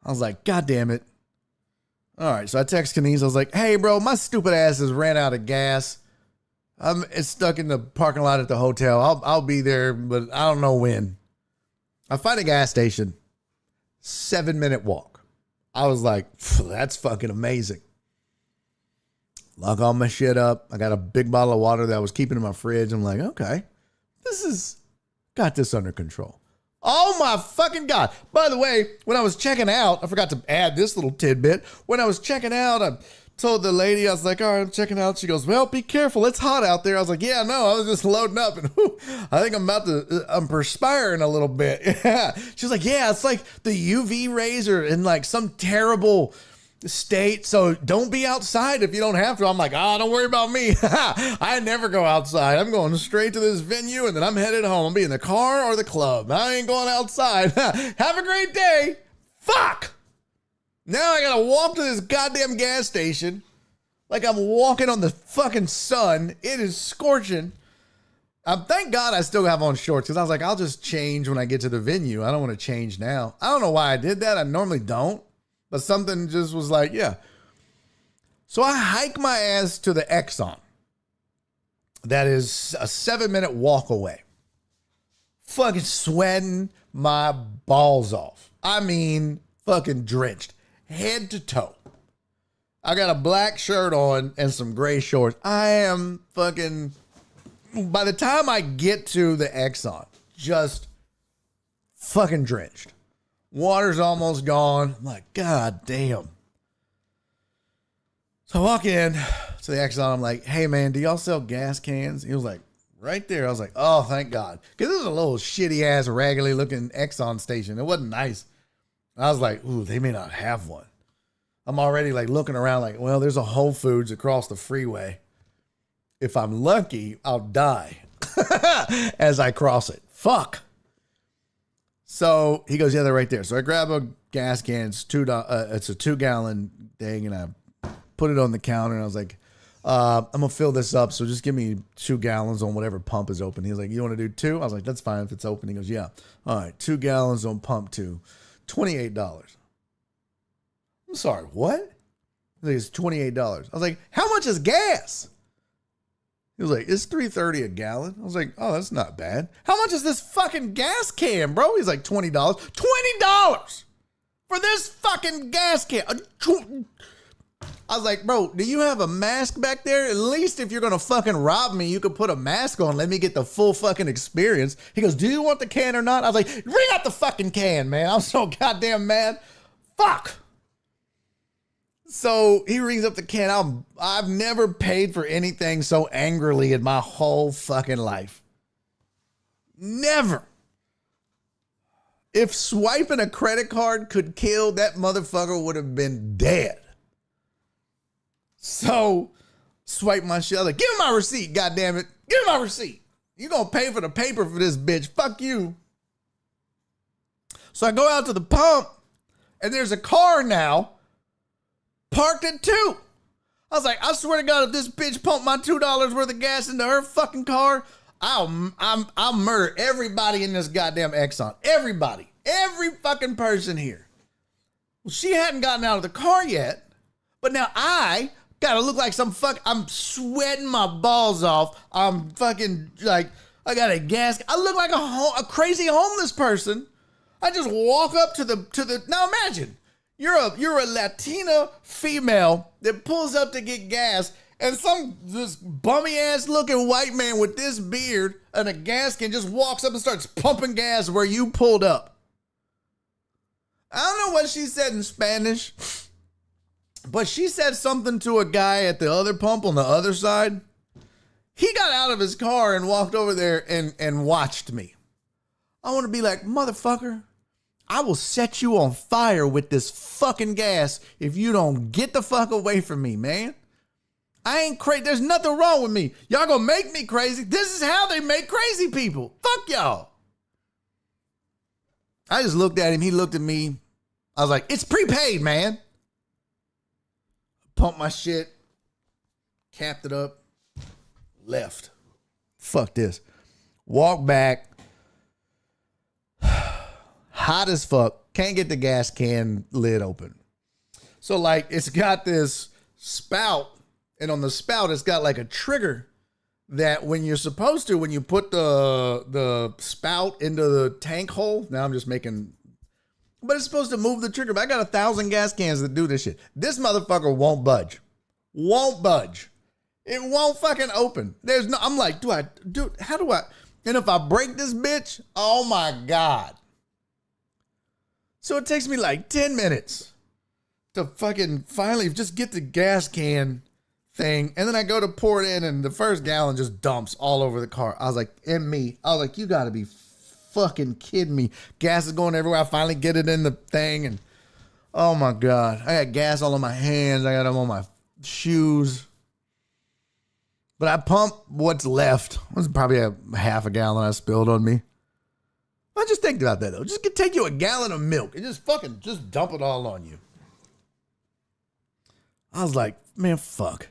I was like, God damn it. All right, so I text Kenise. I was like, hey, bro, my stupid ass has ran out of gas. I'm stuck in the parking lot at the hotel. I'll be there, but I don't know when. I find a gas station. 7-minute walk. I was like, that's fucking amazing. Lock all my shit up. I got a big bottle of water that I was keeping in my fridge. I'm like, okay, got this under control. Oh my fucking God. By the way, when I was checking out, I forgot to add this little tidbit. When I was checking out, I told the lady, I was like, all right, I'm checking out. She goes, well, be careful. It's hot out there. I was like, yeah, no, I was just loading up and I think I'm perspiring a little bit. Yeah. She's like, yeah, it's like the UV rays are in like some terrible state. So don't be outside if you don't have to. I'm like, don't worry about me. I never go outside. I'm going straight to this venue and then I'm headed home. I'll be in the car or the club. I ain't going outside. Have a great day. Fuck. Now I gotta walk to this goddamn gas station like I'm walking on the fucking sun. It is scorching. Thank God I still have on shorts because I was like, I'll just change when I get to the venue. I don't want to change now. I don't know why I did that. I normally don't. But something just was like, yeah. So I hike my ass to the Exxon. That is a 7-minute walk away. Fucking sweating my balls off. I mean, fucking drenched. Head to toe. I got a black shirt on and some gray shorts. I am fucking... By the time I get to the Exxon, just fucking drenched. Water's almost gone. I'm like, God damn. So I walk in to the Exxon. I'm like, hey, man, do y'all sell gas cans? He was like, right there. I was like, oh, thank God. Because this was a little shitty-ass, raggedy-looking Exxon station. It wasn't nice. I was like, ooh, they may not have one. I'm already like looking around like, well, there's a Whole Foods across the freeway. If I'm lucky, I'll die as I cross it. Fuck. So he goes, yeah, they're right there. So I grab a gas can. It's a 2-gallon thing, and I put it on the counter. And I was like, I'm gonna fill this up. So just give me 2 gallons on whatever pump is open. He was like, you want to do 2? I was like, that's fine if it's open. He goes, yeah. All right, 2 gallons on pump 2, $28. I'm sorry, what? He's like, it's $28. I was like, how much is gas? He was like, it's $3.30 a gallon. I was like, oh, that's not bad. How much is this fucking gas can, bro? He's like, $20. $20 for this fucking gas can. I was like, bro, do you have a mask back there? At least if you're going to fucking rob me, you could put a mask on. Let me get the full fucking experience. He goes, do you want the can or not? I was like, bring out the fucking can, man. I'm so goddamn mad. Fuck. So he rings up the can. I've never paid for anything so angrily in my whole fucking life. Never. If swiping a credit card could kill, that motherfucker would have been dead. So swipe my shit. I was like, give me my receipt, goddammit. Give me my receipt. You're going to pay for the paper for this bitch. Fuck you. So I go out to the pump and there's a car now parked at 2. I was like, I swear to God, if this bitch pumped my $2 worth of gas into her fucking car, I'll murder everybody in this goddamn Exxon. Everybody. Every fucking person here. Well, she hadn't gotten out of the car yet, but now I gotta look like I'm sweating my balls off. I'm fucking like, I got a gas. I look like a crazy homeless person. I just walk up to the, now imagine, you're a Latina female that pulls up to get gas And this bummy ass looking white man with this beard and a gas can just walks up and starts pumping gas where you pulled up. I don't know what she said in Spanish, but she said something to a guy at the other pump on the other side. He got out of his car and walked over there and watched me. I want to be like, motherfucker, I will set you on fire with this fucking gas if you don't get the fuck away from me, man. I ain't crazy. There's nothing wrong with me. Y'all gonna make me crazy. This is how they make crazy people. Fuck y'all. I just looked at him. He looked at me. I was like, it's prepaid, man. Pumped my shit. Capped it up. Left. Fuck this. Walk back. Hot as fuck. Can't get the gas can lid open. So like it's got this spout, and on the spout it's got like a trigger that when you're supposed to, when you put the spout into the tank hole, now I'm just making, but it's supposed to move the trigger. But I got 1,000 gas cans that do this shit. This motherfucker won't budge. Won't budge. It won't fucking open. There's no, I'm like, how do I, and if I break this bitch, oh my God. So it takes me like 10 minutes to fucking finally just get the gas can thing. And then I go to pour it in and the first gallon just dumps all over the car. I was like, you gotta be fucking kidding me. Gas is going everywhere. I finally get it in the thing and oh my God. I got gas all on my hands. I got them on my shoes. But I pump what's left. It was probably a half a gallon I spilled on me. I just think about that though. Just take you a gallon of milk and just dump it all on you. I was like, man, fuck.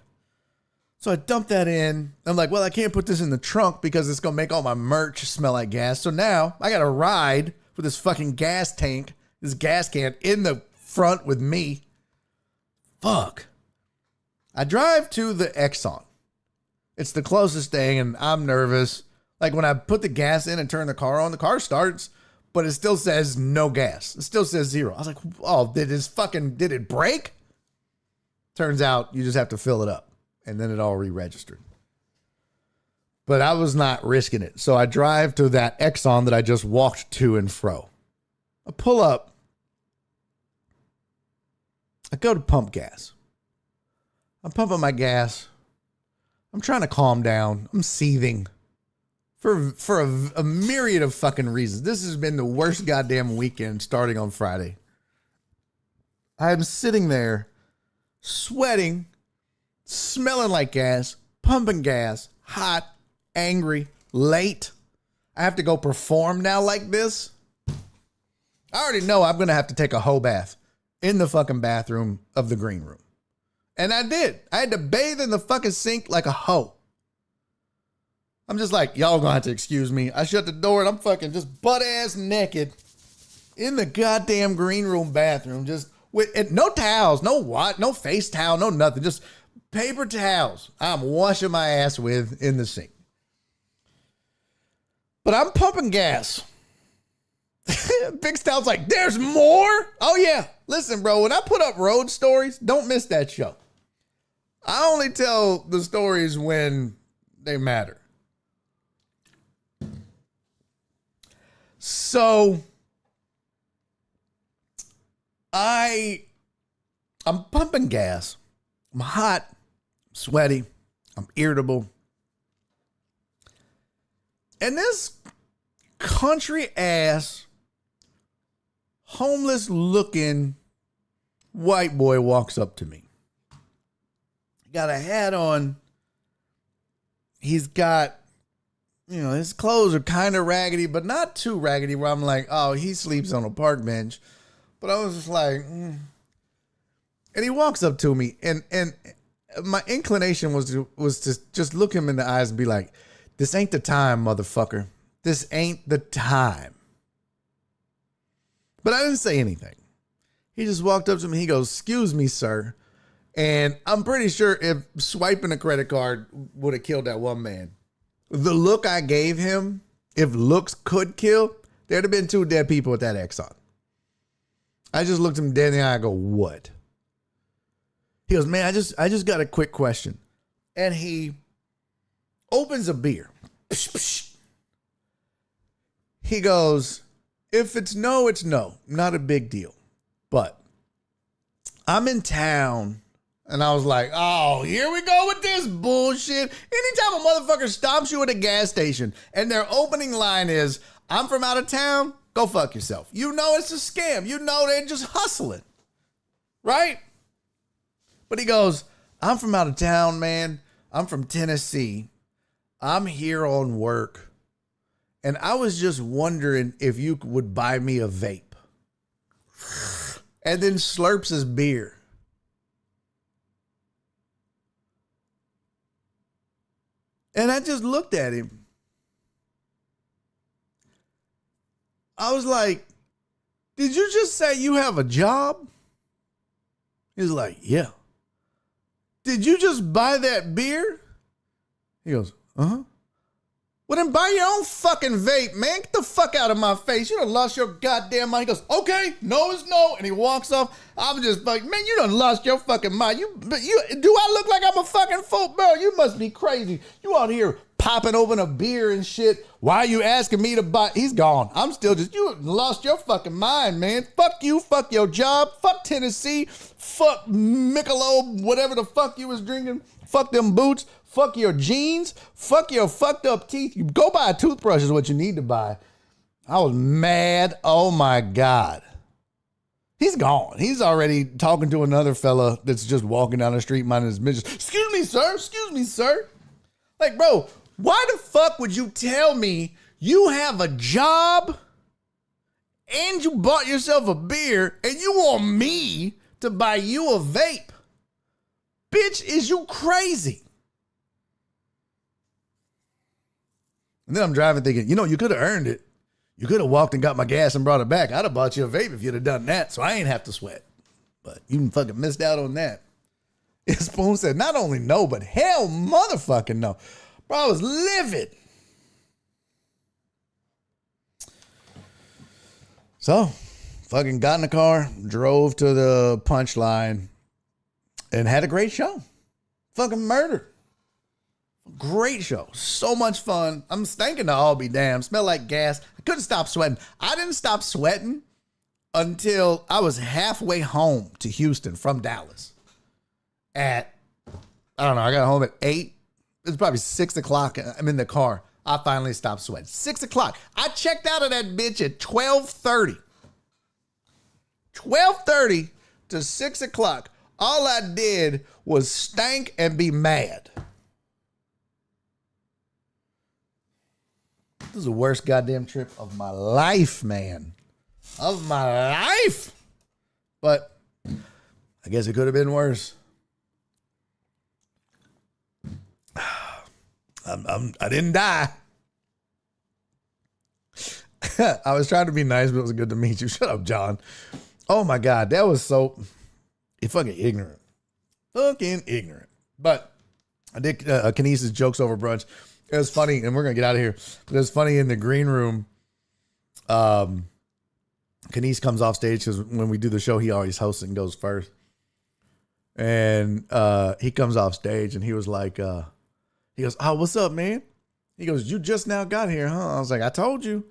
So I dumped that in. I'm like, well, I can't put this in the trunk because it's going to make all my merch smell like gas. So now I got to ride with this fucking gas tank, this gas can in the front with me. Fuck. I drive to the Exxon. It's the closest thing and I'm nervous. Like when I put the gas in and turn the car starts, but it still says no gas. It still says 0. I was like, oh, did it break? Turns out you just have to fill it up and then it all re-registered. But I was not risking it. So I drive to that Exxon that I just walked to and fro. I pull up. I go to pump gas. I'm pumping my gas. I'm trying to calm down. I'm seething. For a myriad of fucking reasons. This has been the worst goddamn weekend starting on Friday. I'm sitting there sweating, smelling like gas, pumping gas, hot, angry, late. I have to go perform now like this. I already know I'm going to have to take a hoe bath in the fucking bathroom of the green room. And I did. I had to bathe in the fucking sink like a hoe. I'm just like, y'all gonna have to excuse me. I shut the door and I'm fucking just butt ass naked in the goddamn green room bathroom. Just with no towels, no face towel, no nothing. Just paper towels I'm washing my ass with in the sink. But I'm pumping gas. Big Stout's like, there's more? Oh yeah. Listen, bro, when I put up road stories, don't miss that show. I only tell the stories when they matter. So I'm pumping gas. I'm hot, I'm sweaty, I'm irritable. And this country ass, homeless looking white boy walks up to me. Got a hat on. He's got, his clothes are kind of raggedy, but not too raggedy where I'm like, oh, he sleeps on a park bench. But I was just like, And he walks up to me and my inclination was to just look him in the eyes and be like, this ain't the time, motherfucker. This ain't the time. But I didn't say anything. He just walked up to me. He goes, excuse me, sir. And I'm pretty sure if swiping a credit card would have killed that one man, the look I gave him, if looks could kill, there'd have been 2 dead people at that Exxon. I just looked him dead in the eye. I go, what? He goes, man, I just got a quick question. and he opens a beer. He goes, if it's no, it's no. Not a big deal. But I'm in town, and I was like, oh, here we go with this bullshit. Anytime a motherfucker stops you at a gas station and their opening line is, I'm from out of town, go fuck yourself. You know it's a scam. You know they're just hustling. Right? But he goes, I'm from out of town, man. I'm from Tennessee. I'm here on work. And I was just wondering if you would buy me a vape. And then slurps his beer. And I just looked at him. I was like, did you just say you have a job? He's like, yeah. Did you just buy that beer? He goes, uh-huh. Well, then buy your own fucking vape, man. Get the fuck out of my face. You done lost your goddamn mind. He goes, okay, no is no. And he walks off. I'm just like, man, you done lost your fucking mind. Do I look like I'm a fucking fool? Bro, you must be crazy. You out here popping open a beer and shit. Why are you asking me to buy? He's gone. I'm still just, you lost your fucking mind, man. Fuck you. Fuck your job. Fuck Tennessee. Fuck Michelob, whatever the fuck you was drinking. Fuck them boots. Fuck your jeans. Fuck your fucked up teeth. You go buy a toothbrush is what you need to buy. I was mad. Oh my God. He's gone. He's already talking to another fella that's just walking down the street minding his business. Excuse me, sir. Excuse me, sir. Like, bro, why the fuck would you tell me you have a job and you bought yourself a beer and you want me to buy you a vape? Bitch, is you crazy? And then I'm driving thinking, you could have earned it. You could have walked and got my gas and brought it back. I'd have bought you a vape if you'd have done that, so I ain't have to sweat. But you fucking missed out on that. And Spoon said, not only no, but hell motherfucking no. Bro, I was livid. So, fucking got in the car, drove to the Punchline, and had a great show. Fucking murdered. Great show. So much fun. I'm stinking to all be damned. Smell like gas. I couldn't stop sweating. I didn't stop sweating until I was halfway home to Houston from Dallas. I got home at 8. It was probably 6 o'clock. I'm in the car. I finally stopped sweating. 6 o'clock. I checked out of that bitch at 12:30. 12:30 to 6 o'clock. All I did was stank and be mad. This is the worst goddamn trip of my life, man. Of my life. But I guess it could have been worse. I didn't die. I was trying to be nice, but it was good to meet you. Shut up, John. Oh my God, that was so fucking ignorant. Fucking ignorant. But I did Kinesis jokes over brunch. It was funny, and we're gonna get out of here. But it was funny in the green room. Kinesis comes off stage because when we do the show, he always hosts and goes first. And he comes off stage, and he was like, he goes, "Oh, what's up, man?" He goes, "You just now got here, huh?" I was like, "I told you."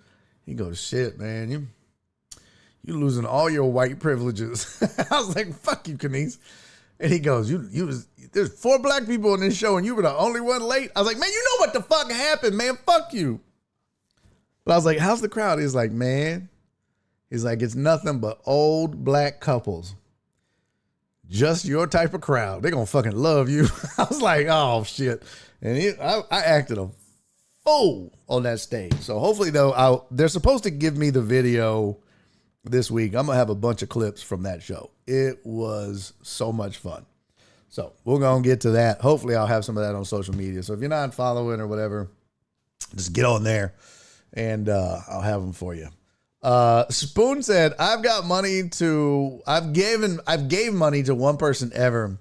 He goes, "Shit, man, you losing all your white privileges." I was like, "Fuck you, Kinesis." And he goes, there's 4 black people in this show and you were the only one late. I was like, man, you know what the fuck happened, man. Fuck you. But I was like, how's the crowd? He's like, it's nothing but old black couples. Just your type of crowd. They're going to fucking love you. I was like, oh shit. And I acted a fool on that stage. So hopefully though, they're supposed to give me the video this week. I'm going to have a bunch of clips from that show. It was so much fun. So we're going to get to that. Hopefully I'll have some of that on social media. So if you're not following or whatever, just get on there and I'll have them for you. Spoon said, I've gave money to one person ever.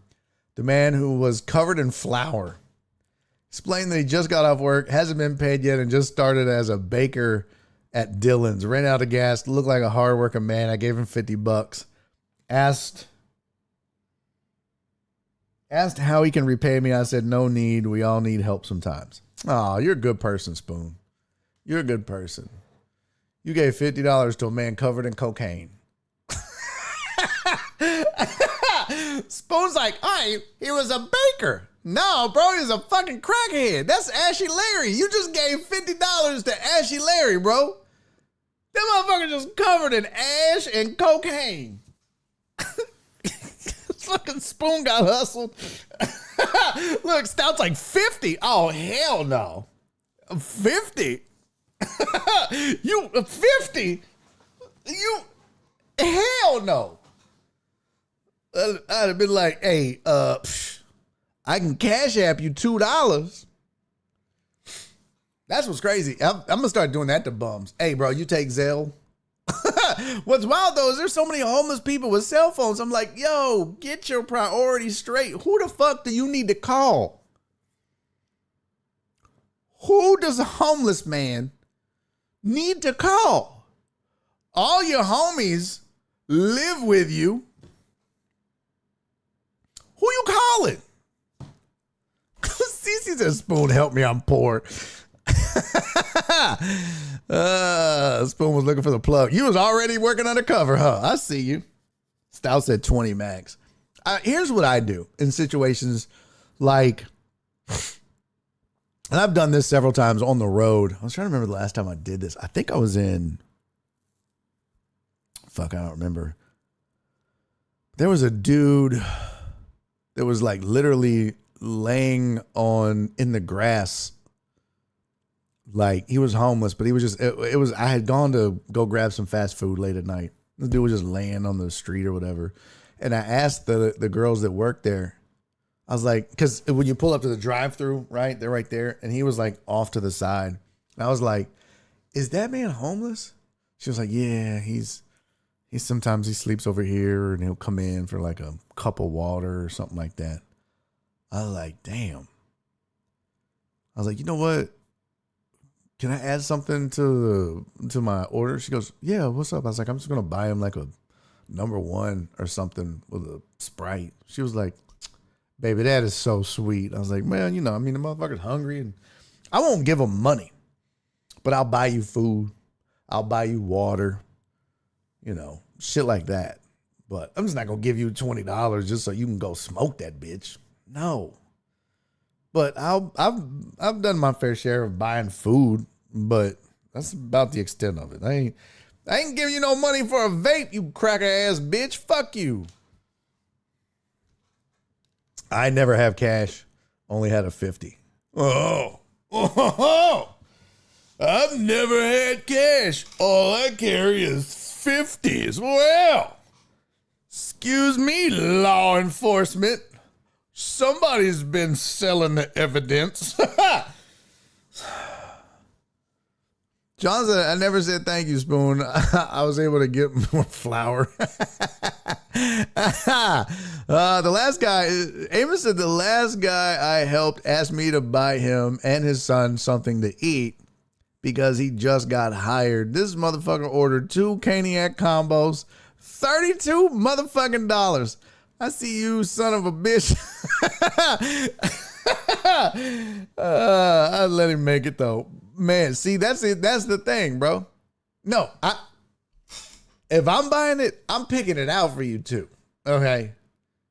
The man who was covered in flour. Explained that he just got off work, hasn't been paid yet, and just started as a baker at Dillon's. Ran out of gas, looked like a hardworking man. I gave him $50. Asked Asked how he can repay me. I said, no need. We all need help sometimes. Oh, you're a good person, Spoon. You're a good person. You gave $50 to a man covered in cocaine. Spoon's like, he was a baker. No, bro, he's a fucking crackhead. That's Ashy Larry. You just gave $50 to Ashy Larry, bro. That motherfucker just covered in ash and cocaine. Fucking Spoon got hustled. Look, Stout's like 50. Oh, hell no. 50? You 50? You hell no. I'd have been like, hey, I can cash app you $2. That's what's crazy. I'm gonna start doing that to bums. Hey, bro, you take Zelle? What's wild though is there's so many homeless people with cell phones. I'm like, yo, get your priorities straight. Who the fuck do you need to call? Who does a homeless man need to call? All your homies live with you. Who you calling? Cece says, Spoon, help me, I'm poor. Spoon was looking for the plug. You was already working undercover, huh? I see you. Stout said 20 max. Here's what I do in situations like, and I've done this several times on the road. I was trying to remember the last time I did this. I think I was in, I don't remember. There was a dude that was like literally laying in the grass. Like he was homeless, but he was just, I had gone to go grab some fast food late at night. The dude was just laying on the street or whatever. And I asked the girls that worked there, I was like, because when you pull up to the drive-thru, right, they're right there. And he was like off to the side. And I was like, is that man homeless? She was like, yeah, sometimes he sleeps over here and he'll come in for like a cup of water or something like that. I was like, damn. I was like, you know what? Can I add something to my order? She goes, yeah, what's up? I was like, I'm just going to buy him like a number one or something with a Sprite. She was like, baby, that is so sweet. I was like, man, the motherfucker's hungry and I won't give him money, but I'll buy you food. I'll buy you water, shit like that. But I'm just not going to give you $20 just so you can go smoke that bitch. No. But I've done my fair share of buying food, but that's about the extent of it. I ain't giving you no money for a vape, you cracker ass bitch. Fuck you. I never have cash. Only had a 50. Oh. I've never had cash. All I carry is 50s. Well, excuse me, law enforcement. Somebody's been selling the evidence. John said, I never said thank you, Spoon. I was able to get more flour. The last guy, Amos said, the last guy I helped asked me to buy him and his son something to eat because he just got hired. This motherfucker ordered 2 Caniac combos, $32 motherfucking dollars. I see you, son of a bitch. I let him make it though. Man, see, that's it. That's the thing, bro. No, if I'm buying it, I'm picking it out for you too. Okay.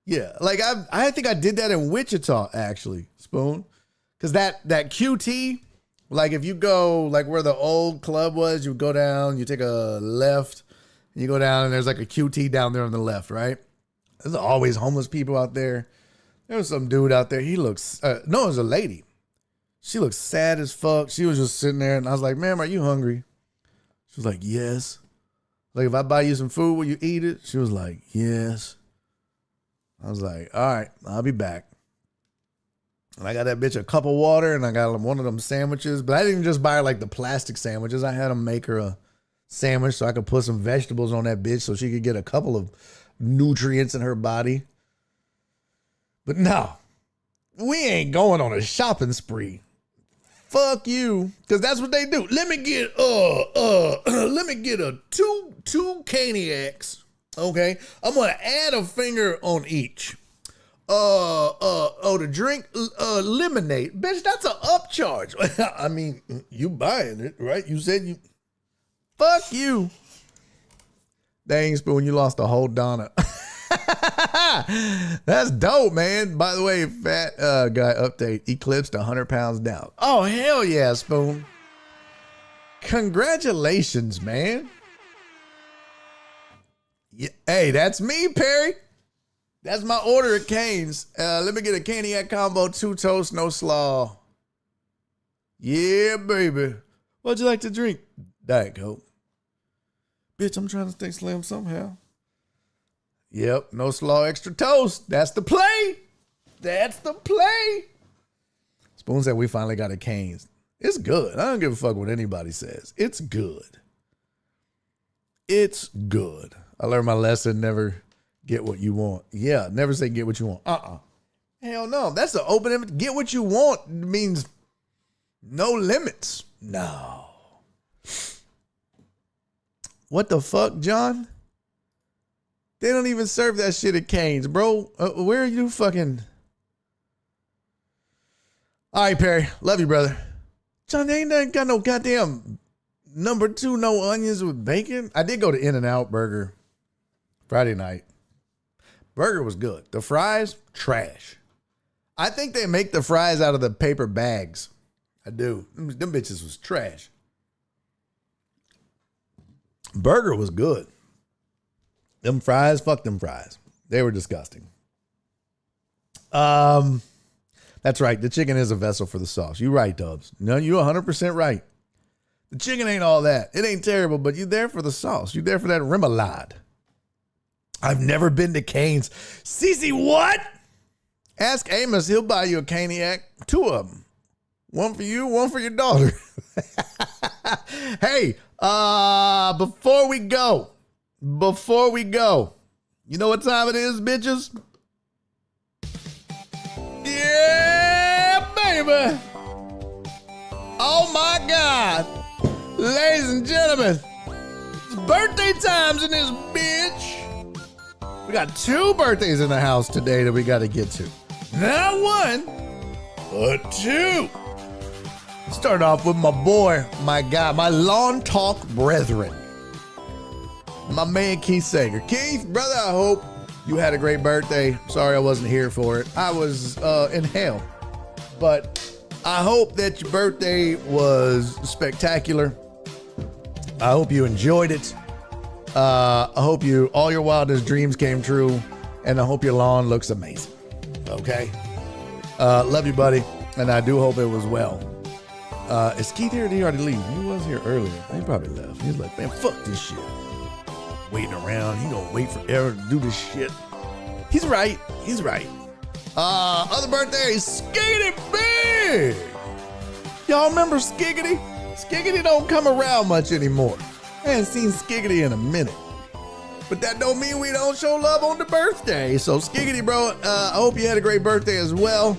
Yeah. Like I think I did that in Wichita, actually, Spoon. Cause that QT, like if you go like where the old club was, you go down, you take a left, and you go down and there's like a QT down there on the left, right? There's always homeless people out there. There was some dude out there. He looks, no, it was a lady. She looked sad as fuck. She was just sitting there and I was like, ma'am, are you hungry? She was like, yes. Like, if I buy you some food, will you eat it? She was like, yes. I was like, all right, I'll be back. And I got that bitch a cup of water and I got one of them sandwiches, but I didn't just buy her like the plastic sandwiches. I had them make her a sandwich so I could put some vegetables on that bitch so she could get a couple of nutrients in her body. But no, we ain't going on a shopping spree. Fuck you, because that's what they do. Let me get a two Caniacs. Okay, I'm gonna add a finger on each. To drink lemonade. Bitch, that's an upcharge. I mean, you buying it, right? You said you. Fuck you. Dang, Spoon, you lost a whole Donna. That's dope, man. By the way, fat guy update, eclipsed 100 pounds down. Oh, hell yeah, Spoon. Congratulations, man. Yeah, hey, that's me, Perry. That's my order at Cane's. Let me get a Caniac combo, 2 toast, no slaw. Yeah, baby. What'd you like to drink? Diet Coke. Bitch, I'm trying to stay slim somehow. Yep, no slaw, extra toast. That's the play. That's the play. Spoon said we finally got a Cane's. It's good. I don't give a fuck what anybody says. It's good. It's good. I learned my lesson, never get what you want. Yeah, never say get what you want. Hell no. That's the open limit. Get what you want means no limits. No. What the fuck, John? They don't even serve that shit at Cane's, bro. Where are you fucking... All right, Perry. Love you, brother. John, they ain't got no goddamn number 2, no onions with bacon. I did go to In-N-Out Burger Friday night. Burger was good. The fries, trash. I think they make the fries out of the paper bags. I do. Them bitches was trash. Burger was good. Them fries, fuck them fries. They were disgusting. That's right. The chicken is a vessel for the sauce. You right, Dubs. No, you 100% right. The chicken ain't all that. It ain't terrible, but you there for the sauce. You there for that remoulade. I've never been to Cane's. Cece, what? Ask Amos. He'll buy you a Caniac. 2 of them. One for you, one for your daughter. Hey, before we go, you know what time it is, bitches? Yeah, baby. Oh my God. Ladies and gentlemen, it's birthday times in this bitch. We got 2 birthdays in the house today that we got to get to. Not 1, but 2. Start off with my boy, my guy, my Lawn Talk brethren. My man, Keith Sager. Keith, brother, I hope you had a great birthday. Sorry I wasn't here for it. I was in hell. But I hope that your birthday was spectacular. I hope you enjoyed it. I hope all your wildest dreams came true. And I hope your lawn looks amazing. Okay? Love you, buddy. And I do hope it was well. Is Keith here? Did he already leave? He was here earlier. He probably left. He's like, man, fuck this shit. Waiting around. He gonna wait forever to do this shit. He's right. He's right. Other birthdays, Skiggity Big. Y'all remember Skiggity? Skiggity don't come around much anymore. I haven't seen Skiggity in a minute. But that don't mean we don't show love on the birthday. So Skiggity, bro, I hope you had a great birthday as well.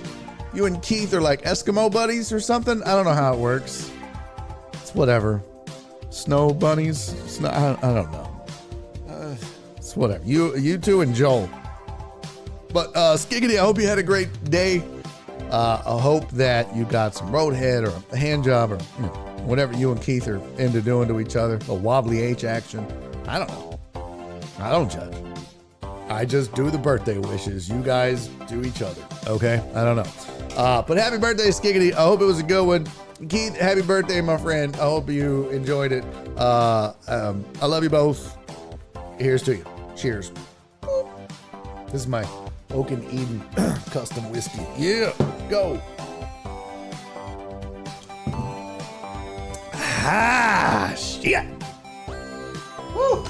You and Keith are like Eskimo buddies or something. I don't know how it works. It's whatever. Snow bunnies. I don't know. It's whatever. You two and Joel. But Skiggity, I hope you had a great day. I hope that you got some roadhead or a hand job or whatever you and Keith are into doing to each other. A wobbly H action. I don't know. I don't judge. I just do the birthday wishes. You guys do each other. Okay? I don't know. But happy birthday, Skiggity. I hope it was a good one. Keith, happy birthday, my friend. I hope you enjoyed it. I love you both. Here's to you. Cheers. This is my Oak and Eden custom whiskey. Yeah, go. Ah, shit. Woo.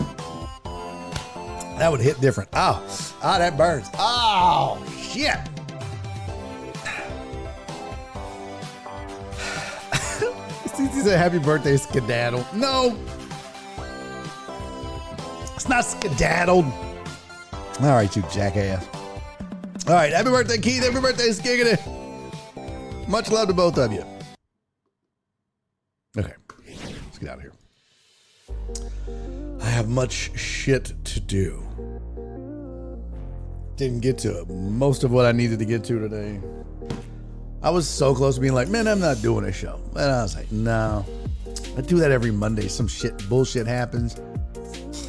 That would hit different. Oh, that burns. Oh, shit. He said happy birthday, skedaddle. No. It's not skedaddled. All right, you jackass. All right, happy birthday, Keith. Happy birthday, Skiggity. Much love to both of you. Okay, let's get out of here. I have much shit to do. Didn't get to most of what I needed to get to today. I was so close to being like, man, I'm not doing a show. And I was like, no. I do that every Monday. Some bullshit happens.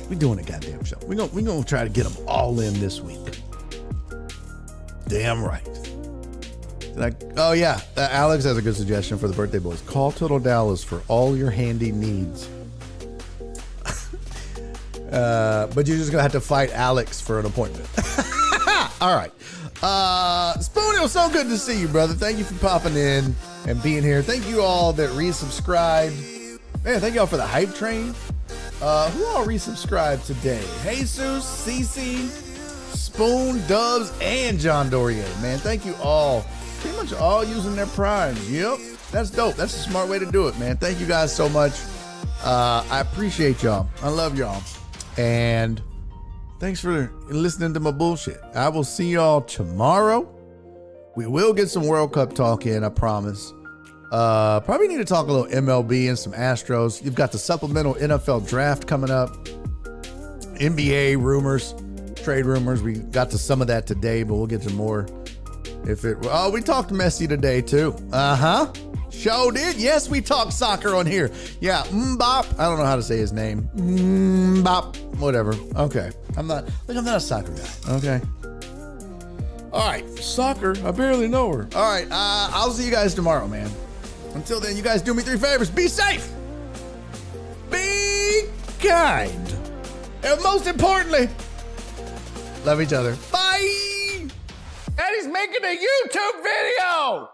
We doing a goddamn show. We gonna try to get them all in this week. Damn right. Oh yeah, Alex has a good suggestion for the birthday boys. Call Total Dallas for all your handy needs. But you're just gonna have to fight Alex for an appointment. All right. Spoon, it was so good to see you, brother. Thank you for popping in and being here. Thank you all that resubscribed. Man, thank y'all for the hype train. Who all resubscribed today? Jesus, Cece, Spoon, Dubs, and John Dorier. Man, thank you all. Pretty much all using their primes. Yep, that's dope. That's a smart way to do it, man. Thank you guys so much. I appreciate y'all. I love y'all. And thanks for listening to my bullshit. I will see y'all tomorrow. We will get some World Cup talk in, I promise. Probably need to talk a little MLB and some Astros. You've got the supplemental NFL draft coming up. NBA rumors, trade rumors. We got to some of that today, but we'll get to more. We talked Messi today too. Show did. Yes, we talked soccer on here. Yeah, Mbop. I don't know how to say his name. Mbop. Whatever. Okay. I'm not a soccer guy. Okay. All right. Soccer. I barely know her. All right. I'll see you guys tomorrow, man. Until then, you guys do me 3 favors. Be safe. Be kind. And most importantly, love each other. Bye. And he's making a YouTube video.